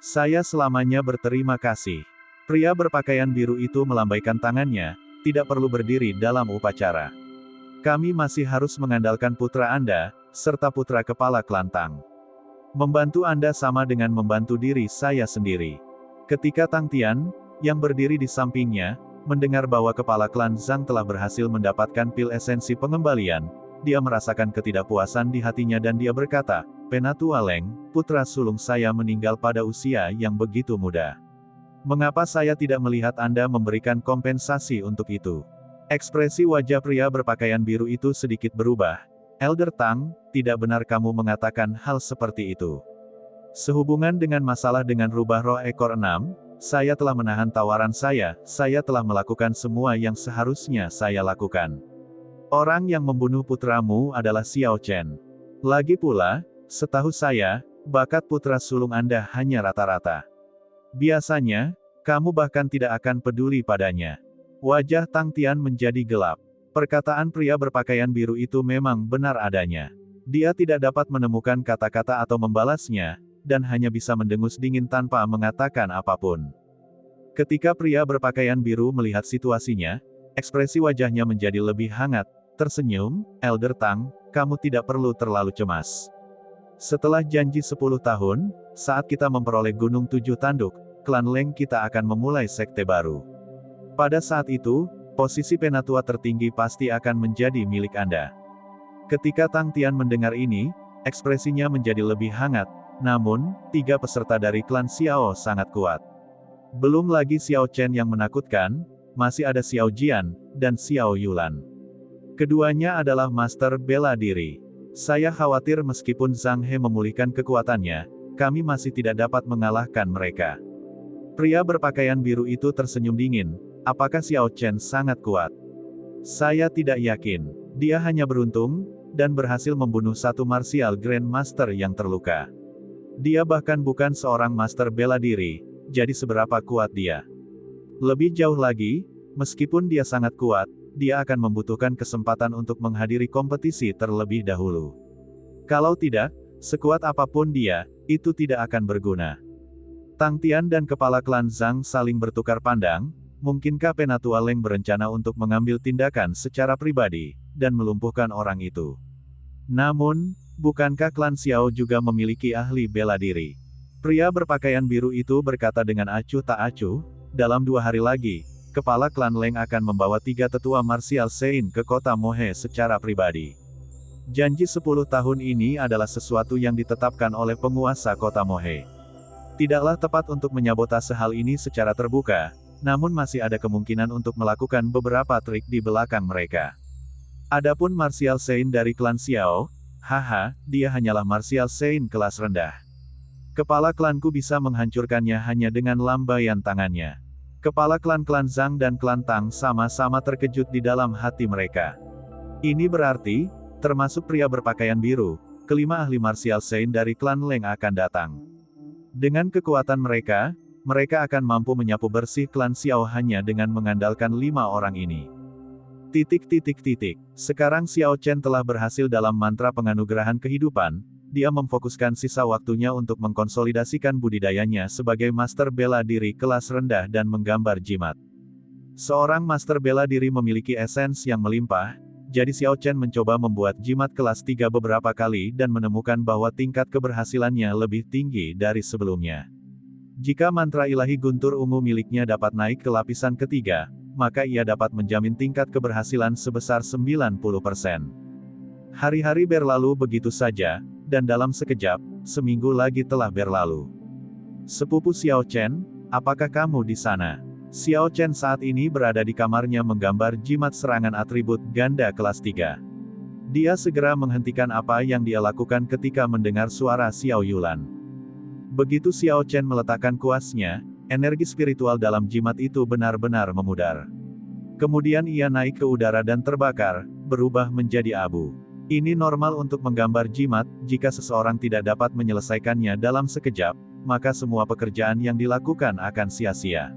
A: Saya selamanya berterima kasih." Pria berpakaian biru itu melambaikan tangannya, "Tidak perlu berdiri dalam upacara. Kami masih harus mengandalkan putra Anda, serta putra kepala Klantang. Membantu Anda sama dengan membantu diri saya sendiri." Ketika Tang Tian, yang berdiri di sampingnya, mendengar bahwa kepala klan Zhang telah berhasil mendapatkan pil esensi pengembalian, dia merasakan ketidakpuasan di hatinya dan dia berkata, "Penatua Leng, putra sulung saya meninggal pada usia yang begitu muda. Mengapa saya tidak melihat Anda memberikan kompensasi untuk itu?" Ekspresi wajah pria berpakaian biru itu sedikit berubah. "Elder Tang, tidak benar kamu mengatakan hal seperti itu. Sehubungan dengan masalah dengan rubah roh ekor 6, saya telah menahan tawaran saya telah melakukan semua yang seharusnya saya lakukan. Orang yang membunuh putramu adalah Xiao Chen. Lagi pula, setahu saya, bakat putra sulung Anda hanya rata-rata. Biasanya, kamu bahkan tidak akan peduli padanya." Wajah Tang Tian menjadi gelap. Perkataan pria berpakaian biru itu memang benar adanya. Dia tidak dapat menemukan kata-kata atau membalasnya, dan hanya bisa mendengus dingin tanpa mengatakan apapun. Ketika pria berpakaian biru melihat situasinya, ekspresi wajahnya menjadi lebih hangat, tersenyum, "Elder Tang, kamu tidak perlu terlalu cemas. Setelah janji 10 tahun, saat kita memperoleh Gunung 7 Tanduk, klan Leng kita akan memulai sekte baru. Pada saat itu, posisi penatua tertinggi pasti akan menjadi milik Anda." Ketika Tang Tian mendengar ini, ekspresinya menjadi lebih hangat, namun, 3 peserta dari klan Xiao sangat kuat. Belum lagi Xiao Chen yang menakutkan, masih ada Xiao Jian, dan Xiao Yulan. Keduanya adalah master bela diri. Saya khawatir meskipun Zhang He memulihkan kekuatannya, kami masih tidak dapat mengalahkan mereka. Pria berpakaian biru itu tersenyum dingin, "Apakah Xiao Chen sangat kuat? Saya tidak yakin. Dia hanya beruntung, dan berhasil membunuh satu martial Grand Master yang terluka. Dia bahkan bukan seorang master bela diri, jadi seberapa kuat dia? Lebih jauh lagi, meskipun dia sangat kuat, dia akan membutuhkan kesempatan untuk menghadiri kompetisi terlebih dahulu. Kalau tidak, sekuat apapun dia, itu tidak akan berguna." Tang Tian dan kepala klan Zhang saling bertukar pandang, mungkinkah Penatua Leng berencana untuk mengambil tindakan secara pribadi, dan melumpuhkan orang itu? Namun, bukankah klan Xiao juga memiliki ahli bela diri? Pria berpakaian biru itu berkata dengan acuh tak acuh, "Dalam 2 hari lagi, kepala klan Leng akan membawa 3 tetua martial Saint ke kota Mohe secara pribadi. Janji 10 tahun ini adalah sesuatu yang ditetapkan oleh penguasa kota Mohe. Tidaklah tepat untuk menyabotase hal ini secara terbuka, namun masih ada kemungkinan untuk melakukan beberapa trik di belakang mereka. Adapun Martial Saint dari klan Xiao, haha, dia hanyalah Martial Saint kelas rendah. Kepala klanku bisa menghancurkannya hanya dengan lambaian tangannya. Kepala klan-klan Zhang dan klan Tang sama-sama terkejut di dalam hati mereka. Ini berarti, termasuk pria berpakaian biru, kelima ahli Martial Saint dari klan Leng akan datang. Dengan kekuatan mereka, mereka akan mampu menyapu bersih klan Xiao hanya dengan mengandalkan 5 orang ini. Sekarang Xiao Chen telah berhasil dalam mantra penganugerahan kehidupan, dia memfokuskan sisa waktunya untuk mengkonsolidasikan budidayanya sebagai master bela diri kelas rendah dan menggambar jimat. Seorang master bela diri memiliki esens yang melimpah, jadi Xiao Chen mencoba membuat jimat kelas 3 beberapa kali dan menemukan bahwa tingkat keberhasilannya lebih tinggi dari sebelumnya. Jika mantra ilahi guntur ungu miliknya dapat naik ke lapisan ketiga, maka ia dapat menjamin tingkat keberhasilan sebesar 90%. Hari-hari berlalu begitu saja, dan dalam sekejap, seminggu lagi telah berlalu. Sepupu Xiao Chen, apakah kamu di sana? Xiao Chen saat ini berada di kamarnya menggambar jimat serangan atribut ganda kelas 3. Dia segera menghentikan apa yang dia lakukan ketika mendengar suara Xiao Yulan. Begitu Xiao Chen meletakkan kuasnya, energi spiritual dalam jimat itu benar-benar memudar. Kemudian ia naik ke udara dan terbakar, berubah menjadi abu. Ini normal untuk menggambar jimat, jika seseorang tidak dapat menyelesaikannya dalam sekejap, maka semua pekerjaan yang dilakukan akan sia-sia.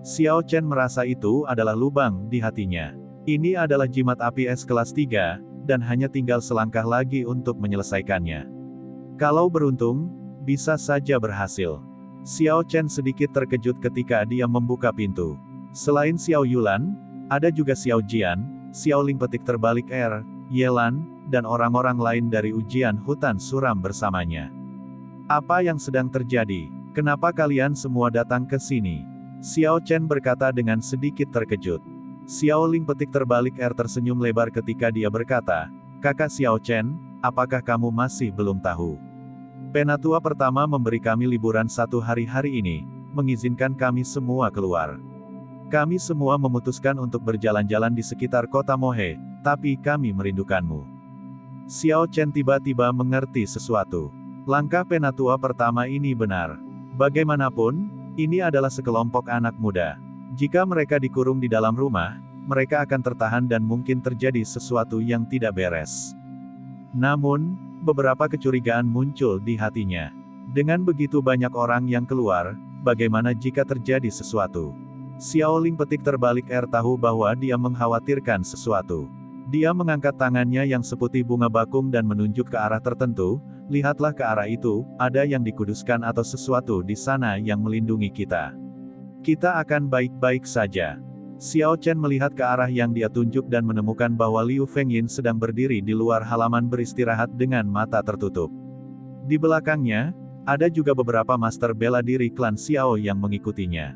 A: Xiao Chen merasa itu adalah lubang di hatinya. Ini adalah jimat api es kelas 3, dan hanya tinggal selangkah lagi untuk menyelesaikannya. Kalau beruntung, bisa saja berhasil. Xiao Chen sedikit terkejut ketika dia membuka pintu. Selain Xiao Yulan, ada juga Xiao Jian, Xiao Ling petik terbalik Yelan, dan orang-orang lain dari ujian hutan suram bersamanya. Apa yang sedang terjadi? Kenapa kalian semua datang ke sini? Xiao Chen berkata dengan sedikit terkejut. Xiao Ling petik terbalik tersenyum lebar ketika dia berkata, "Kakak Xiao Chen, apakah kamu masih belum tahu? Penatua pertama memberi kami liburan 1 hari ini, mengizinkan kami semua keluar. Kami semua memutuskan untuk berjalan-jalan di sekitar kota Mohe, tapi kami merindukanmu." Xiao Chen tiba-tiba mengerti sesuatu. Langkah penatua pertama ini benar. Bagaimanapun, ini adalah sekelompok anak muda. Jika mereka dikurung di dalam rumah, mereka akan tertahan dan mungkin terjadi sesuatu yang tidak beres. Namun, beberapa kecurigaan muncul di hatinya. Dengan begitu banyak orang yang keluar, bagaimana jika terjadi sesuatu? Xiao Ling petik terbalik tahu bahwa dia mengkhawatirkan sesuatu. Dia mengangkat tangannya yang seputih bunga bakung dan menunjuk ke arah tertentu, lihatlah ke arah itu, ada yang dikuduskan atau sesuatu di sana yang melindungi kita. Kita akan baik-baik saja. Xiao Chen melihat ke arah yang dia tunjuk dan menemukan bahwa Liu Fengyin sedang berdiri di luar halaman beristirahat dengan mata tertutup. Di belakangnya, ada juga beberapa master bela diri klan Xiao yang mengikutinya.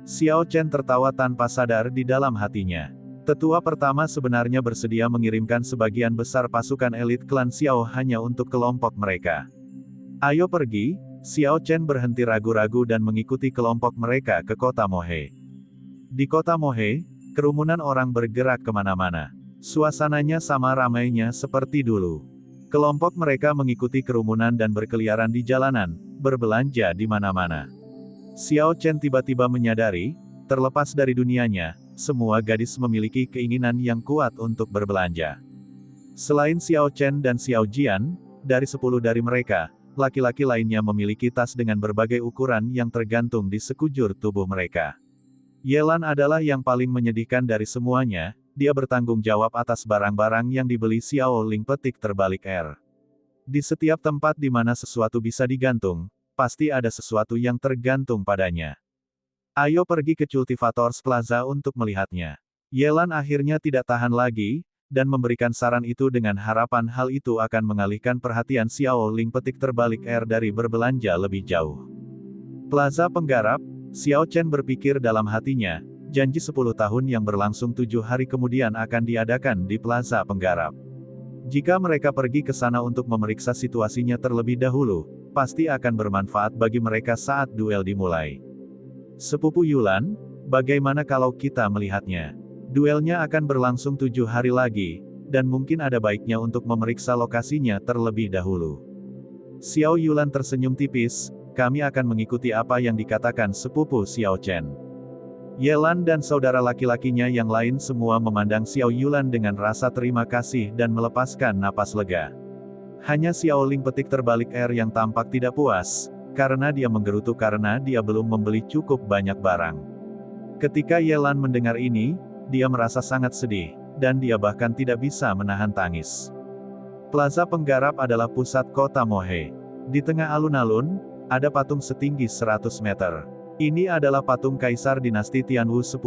A: Xiao Chen tertawa tanpa sadar di dalam hatinya. Tetua pertama sebenarnya bersedia mengirimkan sebagian besar pasukan elit klan Xiao hanya untuk kelompok mereka. Ayo pergi, Xiao Chen berhenti ragu-ragu dan mengikuti kelompok mereka ke kota Mohe. Di kota Mohe, kerumunan orang bergerak kemana-mana. Suasananya sama ramainya seperti dulu. Kelompok mereka mengikuti kerumunan dan berkeliaran di jalanan, berbelanja di mana-mana. Xiao Chen tiba-tiba menyadari, terlepas dari dunianya, semua gadis memiliki keinginan yang kuat untuk berbelanja. Selain Xiao Chen dan Xiao Jian, dari 10 dari mereka, laki-laki lainnya memiliki tas dengan berbagai ukuran yang tergantung di sekujur tubuh mereka. Yelan adalah yang paling menyedihkan dari semuanya, dia bertanggung jawab atas barang-barang yang dibeli Xiao Ling petik terbalik Di setiap tempat di mana sesuatu bisa digantung, pasti ada sesuatu yang tergantung padanya. Ayo pergi ke Cultivators Plaza untuk melihatnya. Yelan akhirnya tidak tahan lagi, dan memberikan saran itu dengan harapan hal itu akan mengalihkan perhatian Xiao Ling petik terbalik dari berbelanja lebih jauh. Plaza Penggarap, Xiao Chen berpikir dalam hatinya, janji 10 tahun yang berlangsung 7 hari kemudian akan diadakan di Plaza Penggarap. Jika mereka pergi ke sana untuk memeriksa situasinya terlebih dahulu, pasti akan bermanfaat bagi mereka saat duel dimulai. Sepupu Yulan, bagaimana kalau kita melihatnya? Duelnya akan berlangsung 7 hari lagi, dan mungkin ada baiknya untuk memeriksa lokasinya terlebih dahulu. Xiao Yulan tersenyum tipis, kami akan mengikuti apa yang dikatakan sepupu Xiao Chen. Yelan dan saudara laki-lakinya yang lain semua memandang Xiao Yulan dengan rasa terima kasih dan melepaskan napas lega. Hanya Xiao Ling petik terbalik yang tampak tidak puas, karena dia menggerutu karena dia belum membeli cukup banyak barang. Ketika Yelan mendengar ini, dia merasa sangat sedih, dan dia bahkan tidak bisa menahan tangis. Plaza Penggarap adalah pusat kota Mohe. Di tengah alun-alun, ada patung setinggi 100 meter. Ini adalah patung Kaisar Dinasti Tianwu 10.000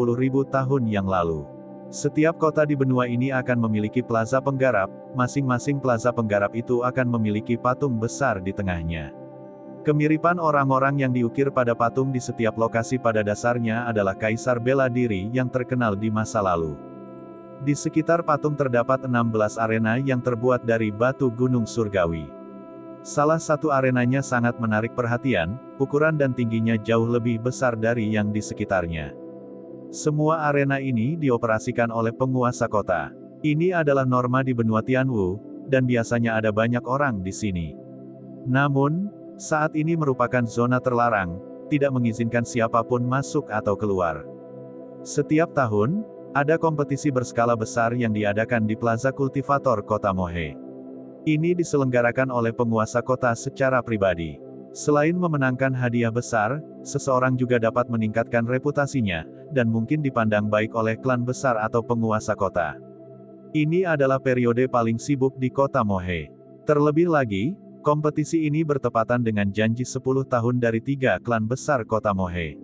A: tahun yang lalu. Setiap kota di benua ini akan memiliki plaza penggarap, masing-masing plaza penggarap itu akan memiliki patung besar di tengahnya. Kemiripan orang-orang yang diukir pada patung di setiap lokasi pada dasarnya adalah kaisar bela diri yang terkenal di masa lalu. Di sekitar patung terdapat 16 arena yang terbuat dari batu gunung surgawi. Salah satu arenanya sangat menarik perhatian, ukuran dan tingginya jauh lebih besar dari yang di sekitarnya. Semua arena ini dioperasikan oleh penguasa kota. Ini adalah norma di benua Tianwu, dan biasanya ada banyak orang di sini. Namun, saat ini merupakan zona terlarang, tidak mengizinkan siapapun masuk atau keluar. Setiap tahun, ada kompetisi berskala besar yang diadakan di Plaza Kultivator Kota Mohe. Ini diselenggarakan oleh penguasa kota secara pribadi. Selain memenangkan hadiah besar, seseorang juga dapat meningkatkan reputasinya, dan mungkin dipandang baik oleh klan besar atau penguasa kota. Ini adalah periode paling sibuk di kota Mohe. Terlebih lagi, kompetisi ini bertepatan dengan janji 10 tahun dari 3 klan besar kota Mohe.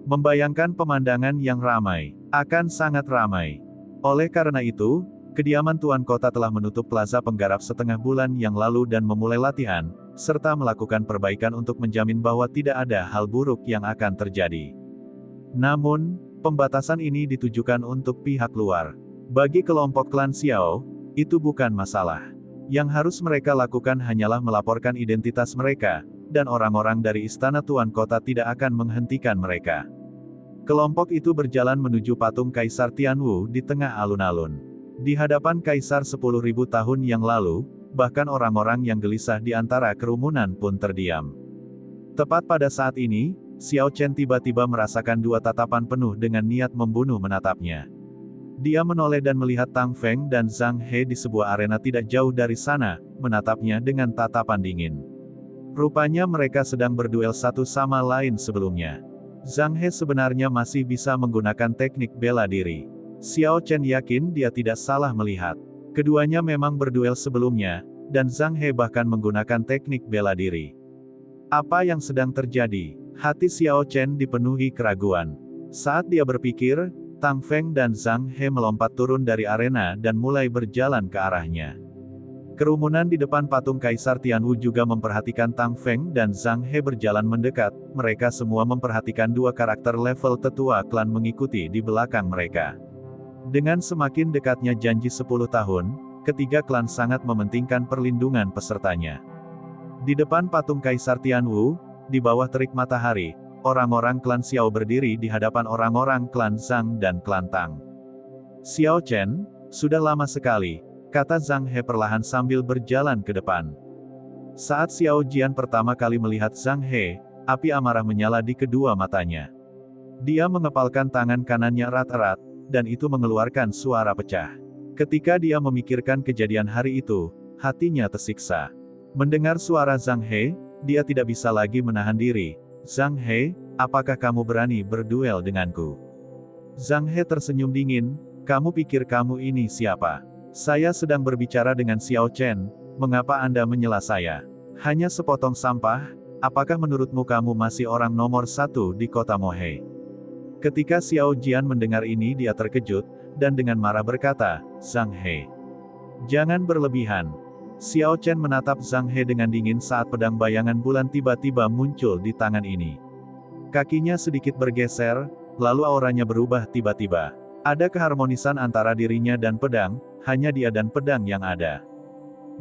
A: Membayangkan pemandangan yang ramai, akan sangat ramai. Oleh karena itu, kediaman Tuan Kota telah menutup plaza penggarap setengah bulan yang lalu dan memulai latihan, serta melakukan perbaikan untuk menjamin bahwa tidak ada hal buruk yang akan terjadi. Namun, pembatasan ini ditujukan untuk pihak luar. Bagi kelompok klan Xiao, itu bukan masalah. Yang harus mereka lakukan hanyalah melaporkan identitas mereka, dan orang-orang dari istana Tuan Kota tidak akan menghentikan mereka. Kelompok itu berjalan menuju patung Kaisar Tianwu di tengah alun-alun. Di hadapan Kaisar 10.000 tahun yang lalu, bahkan orang-orang yang gelisah di antara kerumunan pun terdiam. Tepat pada saat ini, Xiao Chen tiba-tiba merasakan dua tatapan penuh dengan niat membunuh menatapnya. Dia menoleh dan melihat Tang Feng dan Zhang He di sebuah arena tidak jauh dari sana, menatapnya dengan tatapan dingin. Rupanya mereka sedang berduel satu sama lain sebelumnya. Zhang He sebenarnya masih bisa menggunakan teknik bela diri. Xiao Chen yakin dia tidak salah melihat. Keduanya memang berduel sebelumnya, dan Zhang He bahkan menggunakan teknik bela diri. Apa yang sedang terjadi? Hati Xiao Chen dipenuhi keraguan. Saat dia berpikir, Tang Feng dan Zhang He melompat turun dari arena dan mulai berjalan ke arahnya. Kerumunan di depan patung Kaisar Tianwu juga memperhatikan Tang Feng dan Zhang He berjalan mendekat, mereka semua memperhatikan dua karakter level tetua klan mengikuti di belakang mereka. Dengan semakin dekatnya janji 10 tahun, ketiga klan sangat mementingkan perlindungan pesertanya. Di depan patung Kaisar Tianwu, di bawah terik matahari, orang-orang klan Xiao berdiri di hadapan orang-orang klan Zhang dan klan Tang. Xiao Chen, sudah lama sekali, kata Zhang He perlahan sambil berjalan ke depan. Saat Xiao Jian pertama kali melihat Zhang He, api amarah menyala di kedua matanya. Dia mengepalkan tangan kanannya erat-erat, dan itu mengeluarkan suara pecah. Ketika dia memikirkan kejadian hari itu, hatinya tersiksa. Mendengar suara Zhang He, dia tidak bisa lagi menahan diri. Zhang He, apakah kamu berani berduel denganku? Zhang He tersenyum dingin, kamu pikir kamu ini siapa? Saya sedang berbicara dengan Xiao Chen, mengapa Anda menyela saya? Hanya sepotong sampah, apakah menurutmu kamu masih orang nomor 1 di kota Mohe? Ketika Xiao Jian mendengar ini dia terkejut, dan dengan marah berkata, Zhang He, jangan berlebihan. Xiao Chen menatap Zhang He dengan dingin saat pedang bayangan bulan tiba-tiba muncul di tangan ini. Kakinya sedikit bergeser, lalu auranya berubah tiba-tiba. Ada keharmonisan antara dirinya dan pedang, hanya dia dan pedang yang ada.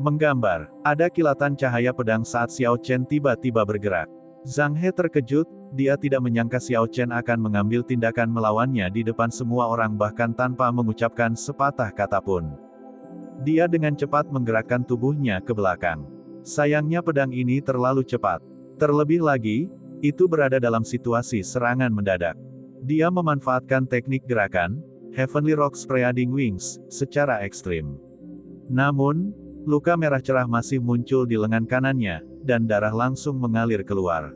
A: Menggambar, ada kilatan cahaya pedang saat Xiao Chen tiba-tiba bergerak. Zhang He terkejut, dia tidak menyangka Xiao Chen akan mengambil tindakan melawannya di depan semua orang bahkan tanpa mengucapkan sepatah kata pun. Dia dengan cepat menggerakkan tubuhnya ke belakang. Sayangnya pedang ini terlalu cepat. Terlebih lagi, itu berada dalam situasi serangan mendadak. Dia memanfaatkan teknik gerakan, Heavenly Rock Spreading Wings, secara ekstrim. Namun, luka merah cerah masih muncul di lengan kanannya, dan darah langsung mengalir keluar.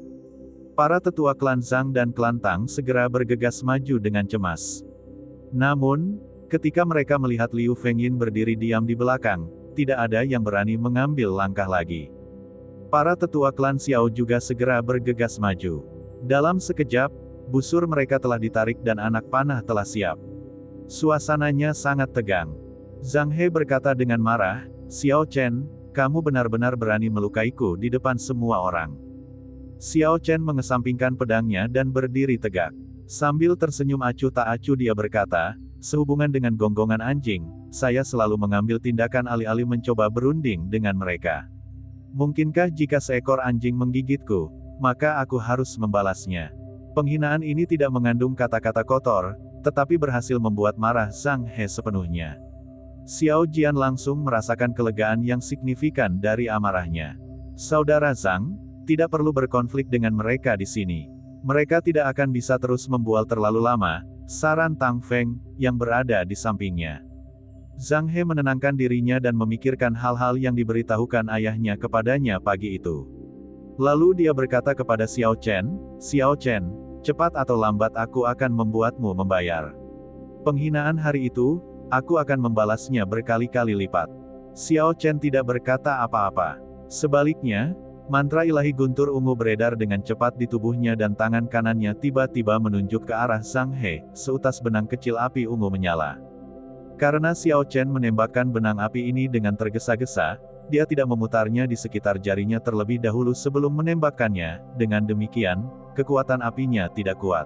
A: Para tetua klan Zhang dan klan Tang segera bergegas maju dengan cemas. Namun, ketika mereka melihat Liu Fengyin berdiri diam di belakang, tidak ada yang berani mengambil langkah lagi. Para tetua klan Xiao juga segera bergegas maju. Dalam sekejap, busur mereka telah ditarik dan anak panah telah siap. Suasananya sangat tegang. Zhang He berkata dengan marah, "Xiao Chen, kamu benar-benar berani melukaiku di depan semua orang." Xiao Chen mengesampingkan pedangnya dan berdiri tegak. Sambil tersenyum acuh tak acuh dia berkata, "Sehubungan dengan gonggongan anjing, saya selalu mengambil tindakan alih-alih mencoba berunding dengan mereka. Mungkinkah jika seekor anjing menggigitku, maka aku harus membalasnya?" Penghinaan ini tidak mengandung kata-kata kotor, tetapi berhasil membuat marah Zhang He sepenuhnya. Xiao Jian langsung merasakan kelegaan yang signifikan dari amarahnya. "Saudara Zhang, tidak perlu berkonflik dengan mereka di sini. Mereka tidak akan bisa terus membual terlalu lama," saran Tang Feng, yang berada di sampingnya. Zhang He menenangkan dirinya dan memikirkan hal-hal yang diberitahukan ayahnya kepadanya pagi itu. Lalu dia berkata kepada Xiao Chen, "Xiao Chen, cepat atau lambat aku akan membuatmu membayar. Penghinaan hari itu, aku akan membalasnya berkali-kali lipat." Xiao Chen tidak berkata apa-apa. Sebaliknya, mantra ilahi guntur ungu beredar dengan cepat di tubuhnya dan tangan kanannya tiba-tiba menunjuk ke arah Zhang He, seutas benang kecil api ungu menyala. Karena Xiao Chen menembakkan benang api ini dengan tergesa-gesa, dia tidak memutarnya di sekitar jarinya terlebih dahulu sebelum menembakkannya. Dengan demikian, kekuatan apinya tidak kuat.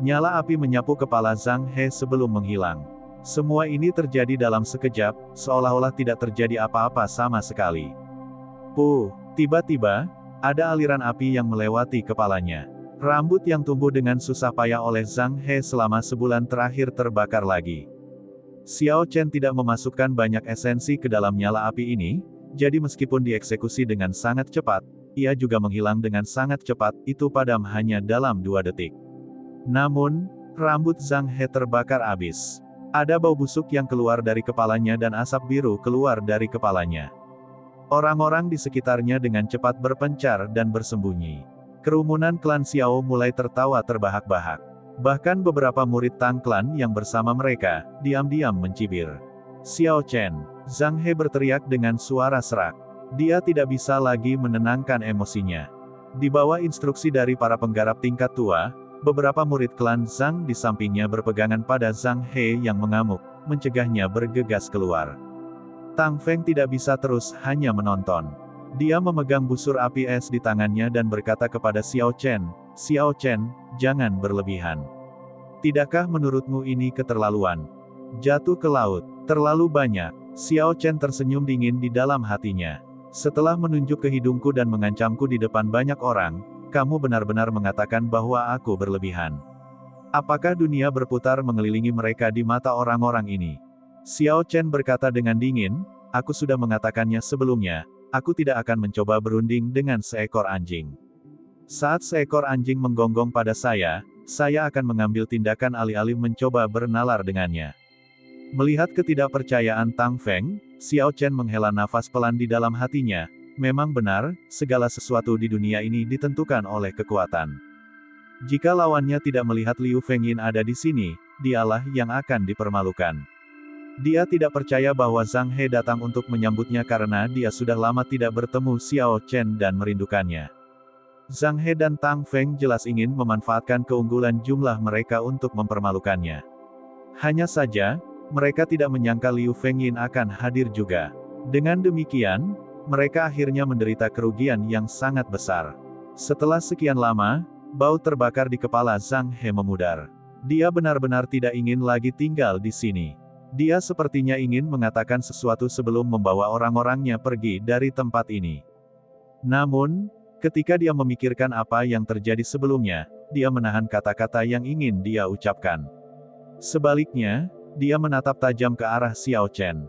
A: Nyala api menyapu kepala Zhang He sebelum menghilang. Semua ini terjadi dalam sekejap, seolah-olah tidak terjadi apa-apa sama sekali. Tiba-tiba, ada aliran api yang melewati kepalanya. Rambut yang tumbuh dengan susah payah oleh Zhang He selama sebulan terakhir terbakar lagi. Xiao Chen tidak memasukkan banyak esensi ke dalam nyala api ini, jadi meskipun dieksekusi dengan sangat cepat, ia juga menghilang dengan sangat cepat, itu padam hanya dalam 2 detik. Namun, rambut Zhang He terbakar habis. Ada bau busuk yang keluar dari kepalanya dan asap biru keluar dari kepalanya. Orang-orang di sekitarnya dengan cepat berpencar dan bersembunyi. Kerumunan klan Xiao mulai tertawa terbahak-bahak. Bahkan beberapa murid Tang klan yang bersama mereka, diam-diam mencibir. "Xiao Chen!" Zhang He berteriak dengan suara serak. Dia tidak bisa lagi menenangkan emosinya. Di bawah instruksi dari para penggarap tingkat tua, beberapa murid klan Zhang di sampingnya berpegangan pada Zhang He yang mengamuk, mencegahnya bergegas keluar. Tang Feng tidak bisa terus hanya menonton. Dia memegang busur api es di tangannya dan berkata kepada Xiao Chen, "Xiao Chen, jangan berlebihan. Tidakkah menurutmu ini keterlaluan? Jatuh ke laut, terlalu banyak." Xiao Chen tersenyum dingin di dalam hatinya. "Setelah menunjuk ke hidungku dan mengancamku di depan banyak orang, kamu benar-benar mengatakan bahwa aku berlebihan. Apakah dunia berputar mengelilingi mereka di mata orang-orang ini?" Xiao Chen berkata dengan dingin, "Aku sudah mengatakannya sebelumnya, aku tidak akan mencoba berunding dengan seekor anjing. Saat seekor anjing menggonggong pada saya akan mengambil tindakan alih-alih mencoba bernalar dengannya." Melihat ketidakpercayaan Tang Feng, Xiao Chen menghela nafas pelan di dalam hatinya. Memang benar, segala sesuatu di dunia ini ditentukan oleh kekuatan. Jika lawannya tidak melihat Liu Fengyin ada di sini, dialah yang akan dipermalukan. Dia tidak percaya bahwa Zhang He datang untuk menyambutnya karena dia sudah lama tidak bertemu Xiao Chen dan merindukannya. Zhang He dan Tang Feng jelas ingin memanfaatkan keunggulan jumlah mereka untuk mempermalukannya. Hanya saja, mereka tidak menyangka Liu Fengyin akan hadir juga. Dengan demikian, mereka akhirnya menderita kerugian yang sangat besar. Setelah sekian lama, bau terbakar di kepala Zhang He memudar. Dia benar-benar tidak ingin lagi tinggal di sini. Dia sepertinya ingin mengatakan sesuatu sebelum membawa orang-orangnya pergi dari tempat ini. Namun, ketika dia memikirkan apa yang terjadi sebelumnya, dia menahan kata-kata yang ingin dia ucapkan. Sebaliknya, dia menatap tajam ke arah Xiao Chen.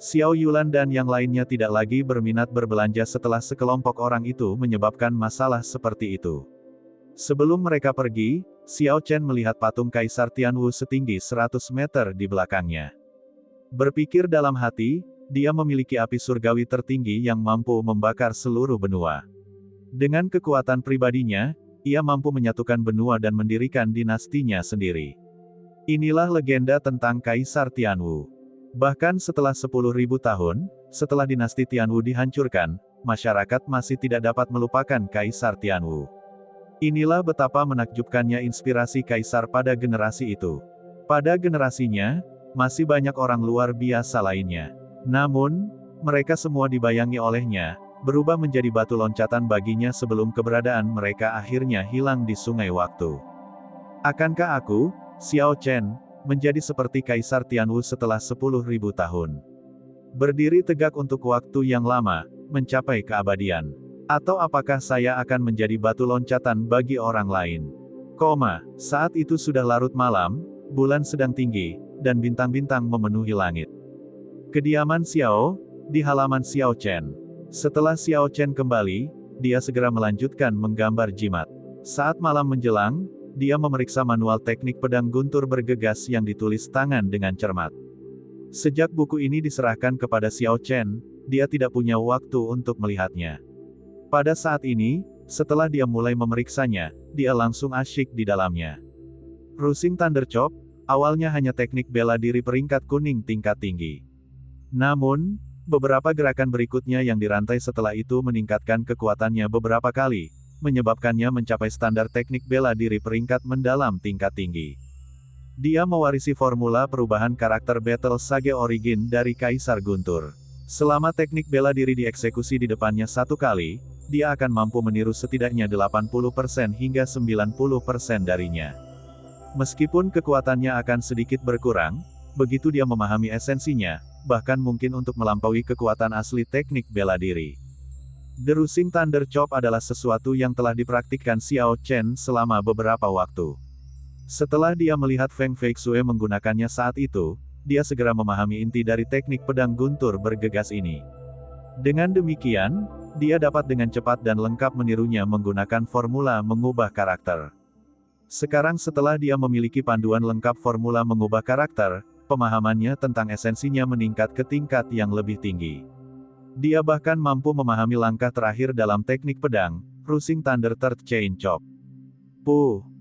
A: Xiao Yulan dan yang lainnya tidak lagi berminat berbelanja setelah sekelompok orang itu menyebabkan masalah seperti itu. Sebelum mereka pergi, Xiao Chen melihat patung Kaisar Tianwu setinggi 100 meter di belakangnya. Berpikir dalam hati, dia memiliki api surgawi tertinggi yang mampu membakar seluruh benua. Dengan kekuatan pribadinya, ia mampu menyatukan benua dan mendirikan dinastinya sendiri. Inilah legenda tentang Kaisar Tianwu. Bahkan setelah 10.000 tahun, setelah dinasti Tianwu dihancurkan, masyarakat masih tidak dapat melupakan Kaisar Tianwu. Inilah betapa menakjubkannya inspirasi Kaisar pada generasi itu. Pada generasinya, masih banyak orang luar biasa lainnya. Namun, mereka semua dibayangi olehnya, berubah menjadi batu loncatan baginya sebelum keberadaan mereka akhirnya hilang di sungai waktu. Akankah aku, Xiao Chen, menjadi seperti Kaisar Tianwu setelah 10.000 tahun? Berdiri tegak untuk waktu yang lama, mencapai keabadian. Atau apakah saya akan menjadi batu loncatan bagi orang lain? Saat itu sudah larut malam, bulan sedang tinggi, dan bintang-bintang memenuhi langit. Kediaman Xiao, di halaman Xiao Chen. Setelah Xiao Chen kembali, dia segera melanjutkan menggambar jimat. Saat malam menjelang, dia memeriksa manual teknik pedang guntur bergegas yang ditulis tangan dengan cermat. Sejak buku ini diserahkan kepada Xiao Chen, dia tidak punya waktu untuk melihatnya. Pada saat ini, setelah dia mulai memeriksanya, dia langsung asyik di dalamnya. Rushing Thunder Chop, awalnya hanya teknik bela diri peringkat kuning tingkat tinggi. Namun, beberapa gerakan berikutnya yang dirantai setelah itu meningkatkan kekuatannya beberapa kali, menyebabkannya mencapai standar teknik bela diri peringkat mendalam tingkat tinggi. Dia mewarisi formula perubahan karakter Battle Sage Origin dari Kaisar Guntur. Selama teknik bela diri dieksekusi di depannya satu kali, dia akan mampu meniru setidaknya 80% hingga 90% darinya. Meskipun kekuatannya akan sedikit berkurang, begitu dia memahami esensinya, bahkan mungkin untuk melampaui kekuatan asli teknik bela diri. The Rushing Thunder Chop adalah sesuatu yang telah dipraktikkan Xiao Chen selama beberapa waktu. Setelah dia melihat Feng Feixue menggunakannya saat itu, dia segera memahami inti dari teknik pedang guntur bergegas ini. Dengan demikian, dia dapat dengan cepat dan lengkap menirunya menggunakan formula mengubah karakter. Sekarang setelah dia memiliki panduan lengkap formula mengubah karakter, pemahamannya tentang esensinya meningkat ke tingkat yang lebih tinggi. Dia bahkan mampu memahami langkah terakhir dalam teknik pedang, Rushing Thunder Third Chain Chop.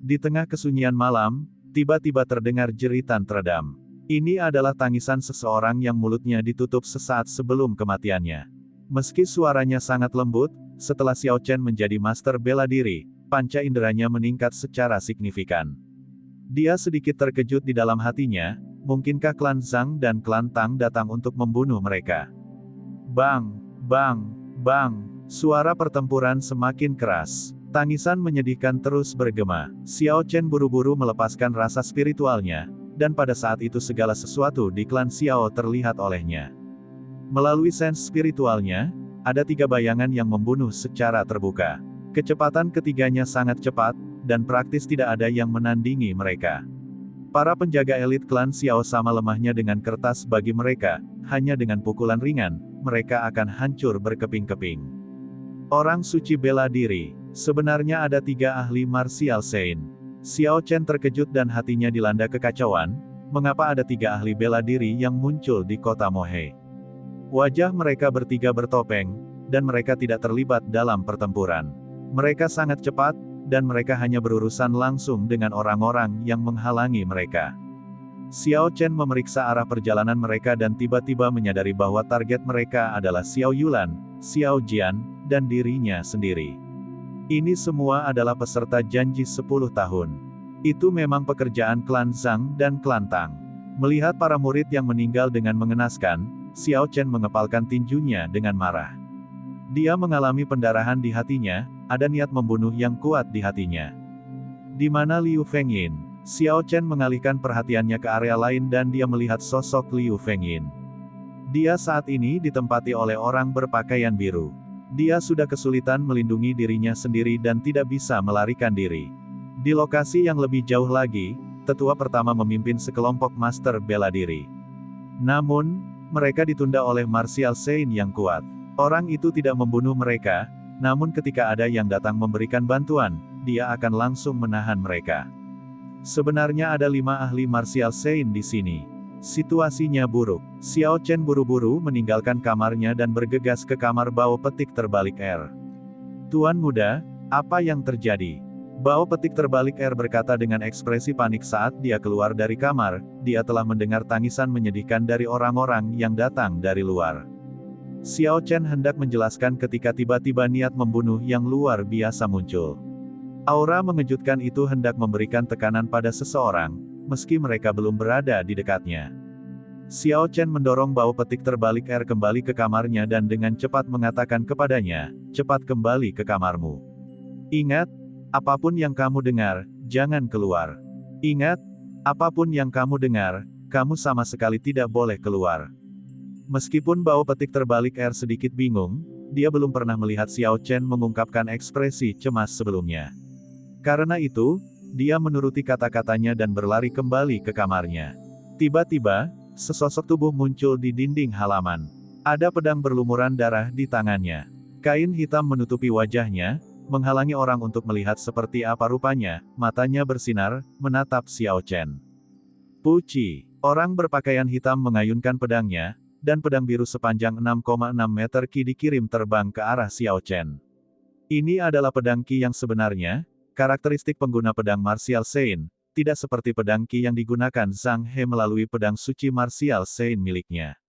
A: Di tengah kesunyian malam, tiba-tiba terdengar jeritan teredam. Ini adalah tangisan seseorang yang mulutnya ditutup sesaat sebelum kematiannya. Meski suaranya sangat lembut, setelah Xiao Chen menjadi master bela diri, panca inderanya meningkat secara signifikan. Dia sedikit terkejut di dalam hatinya, mungkinkah klan Zhang dan klan Tang datang untuk membunuh mereka? Bang, bang, bang, suara pertempuran semakin keras. Tangisan menyedihkan terus bergema. Xiao Chen buru-buru melepaskan rasa spiritualnya, dan pada saat itu segala sesuatu di klan Xiao terlihat olehnya. Melalui sense spiritualnya, ada 3 bayangan yang membunuh secara terbuka. Kecepatan ketiganya sangat cepat, dan praktis tidak ada yang menandingi mereka. Para penjaga elit klan Xiao sama lemahnya dengan kertas bagi mereka, hanya dengan pukulan ringan, mereka akan hancur berkeping-keping. Orang suci bela diri. Sebenarnya ada 3 ahli martial Sein. Xiao Chen terkejut dan hatinya dilanda kekacauan, mengapa ada 3 ahli bela diri yang muncul di kota Mohe. Wajah mereka bertiga bertopeng, dan mereka tidak terlibat dalam pertempuran. Mereka sangat cepat, dan mereka hanya berurusan langsung dengan orang-orang yang menghalangi mereka. Xiao Chen memeriksa arah perjalanan mereka dan tiba-tiba menyadari bahwa target mereka adalah Xiao Yulan, Xiao Jian, dan dirinya sendiri. Ini semua adalah peserta janji 10 tahun. Itu memang pekerjaan klan Zhang dan klan Tang. Melihat para murid yang meninggal dengan mengenaskan, Xiao Chen mengepalkan tinjunya dengan marah. Dia mengalami pendarahan di hatinya, ada niat membunuh yang kuat di hatinya. Di mana Liu Fengyin? Xiao Chen mengalihkan perhatiannya ke area lain dan dia melihat sosok Liu Fengyin. Dia saat ini ditempati oleh orang berpakaian biru. Dia sudah kesulitan melindungi dirinya sendiri dan tidak bisa melarikan diri. Di lokasi yang lebih jauh lagi, tetua pertama memimpin sekelompok master bela diri. Namun, mereka ditunda oleh Martial Saint yang kuat. Orang itu tidak membunuh mereka, namun ketika ada yang datang memberikan bantuan, dia akan langsung menahan mereka. Sebenarnya ada 5 ahli Martial Saint di sini. Situasinya buruk. Xiao Chen buru-buru meninggalkan kamarnya dan bergegas ke kamar Bao Petik Terbalik R. Tuan muda, apa yang terjadi? Bao Petik Terbalik R berkata dengan ekspresi panik saat dia keluar dari kamar, dia telah mendengar tangisan menyedihkan dari orang-orang yang datang dari luar. Xiao Chen hendak menjelaskan ketika tiba-tiba niat membunuh yang luar biasa muncul. Aura mengejutkan itu hendak memberikan tekanan pada seseorang, meski mereka belum berada di dekatnya. Xiao Chen mendorong Bao Petik Terbalik R kembali ke kamarnya dan dengan cepat mengatakan kepadanya, cepat kembali ke kamarmu. Ingat, apapun yang kamu dengar, jangan keluar. Ingat, apapun yang kamu dengar, kamu sama sekali tidak boleh keluar. Meskipun Bao Petik Terbalik R sedikit bingung, dia belum pernah melihat Xiao Chen mengungkapkan ekspresi cemas sebelumnya. Karena itu, dia menuruti kata-katanya dan berlari kembali ke kamarnya. Tiba-tiba, sesosok tubuh muncul di dinding halaman. Ada pedang berlumuran darah di tangannya. Kain hitam menutupi wajahnya, menghalangi orang untuk melihat seperti apa rupanya, matanya bersinar, menatap Xiao Chen. Puci, orang berpakaian hitam mengayunkan pedangnya, dan pedang biru sepanjang 6,6 meter Qi dikirim terbang ke arah Xiao Chen. Ini adalah pedang Qi yang sebenarnya, karakteristik pengguna pedang Martial Saint, tidak seperti pedang Qi yang digunakan Zhang He melalui pedang suci Martial Saint miliknya.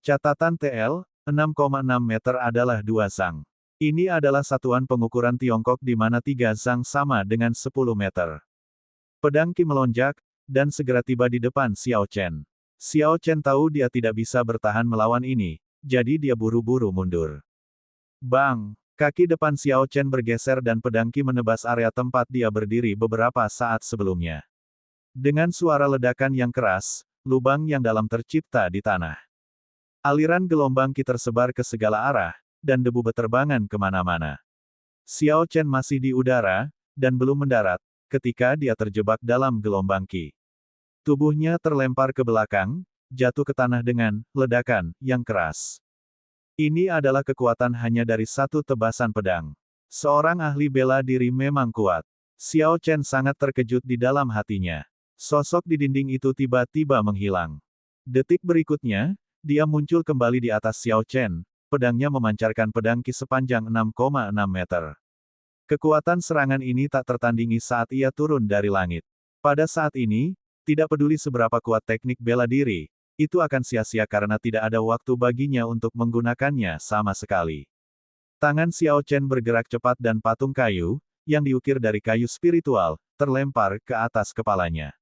A: Catatan TL, 6,6 meter adalah 2 zhang. Ini adalah satuan pengukuran Tiongkok di mana 3 zhang sama dengan 10 meter. Pedang Qi melonjak, dan segera tiba di depan Xiao Chen. Xiao Chen tahu dia tidak bisa bertahan melawan ini, jadi dia buru-buru mundur. Bang! Kaki depan Xiao Chen bergeser dan pedang Qi menebas area tempat dia berdiri beberapa saat sebelumnya. Dengan suara ledakan yang keras, lubang yang dalam tercipta di tanah. Aliran gelombang Qi tersebar ke segala arah, dan debu beterbangan kemana-mana. Xiao Chen masih di udara, dan belum mendarat, ketika dia terjebak dalam gelombang Qi. Tubuhnya terlempar ke belakang, jatuh ke tanah dengan ledakan yang keras. Ini adalah kekuatan hanya dari satu tebasan pedang. Seorang ahli bela diri memang kuat. Xiao Chen sangat terkejut di dalam hatinya. Sosok di dinding itu tiba-tiba menghilang. Detik berikutnya, dia muncul kembali di atas Xiao Chen, pedangnya memancarkan pedang Qi sepanjang 6,6 meter. Kekuatan serangan ini tak tertandingi saat ia turun dari langit. Pada saat ini, tidak peduli seberapa kuat teknik bela diri, itu akan sia-sia karena tidak ada waktu baginya untuk menggunakannya sama sekali. Tangan Xiao Chen bergerak cepat dan patung kayu, yang diukir dari kayu spiritual, terlempar ke atas kepalanya.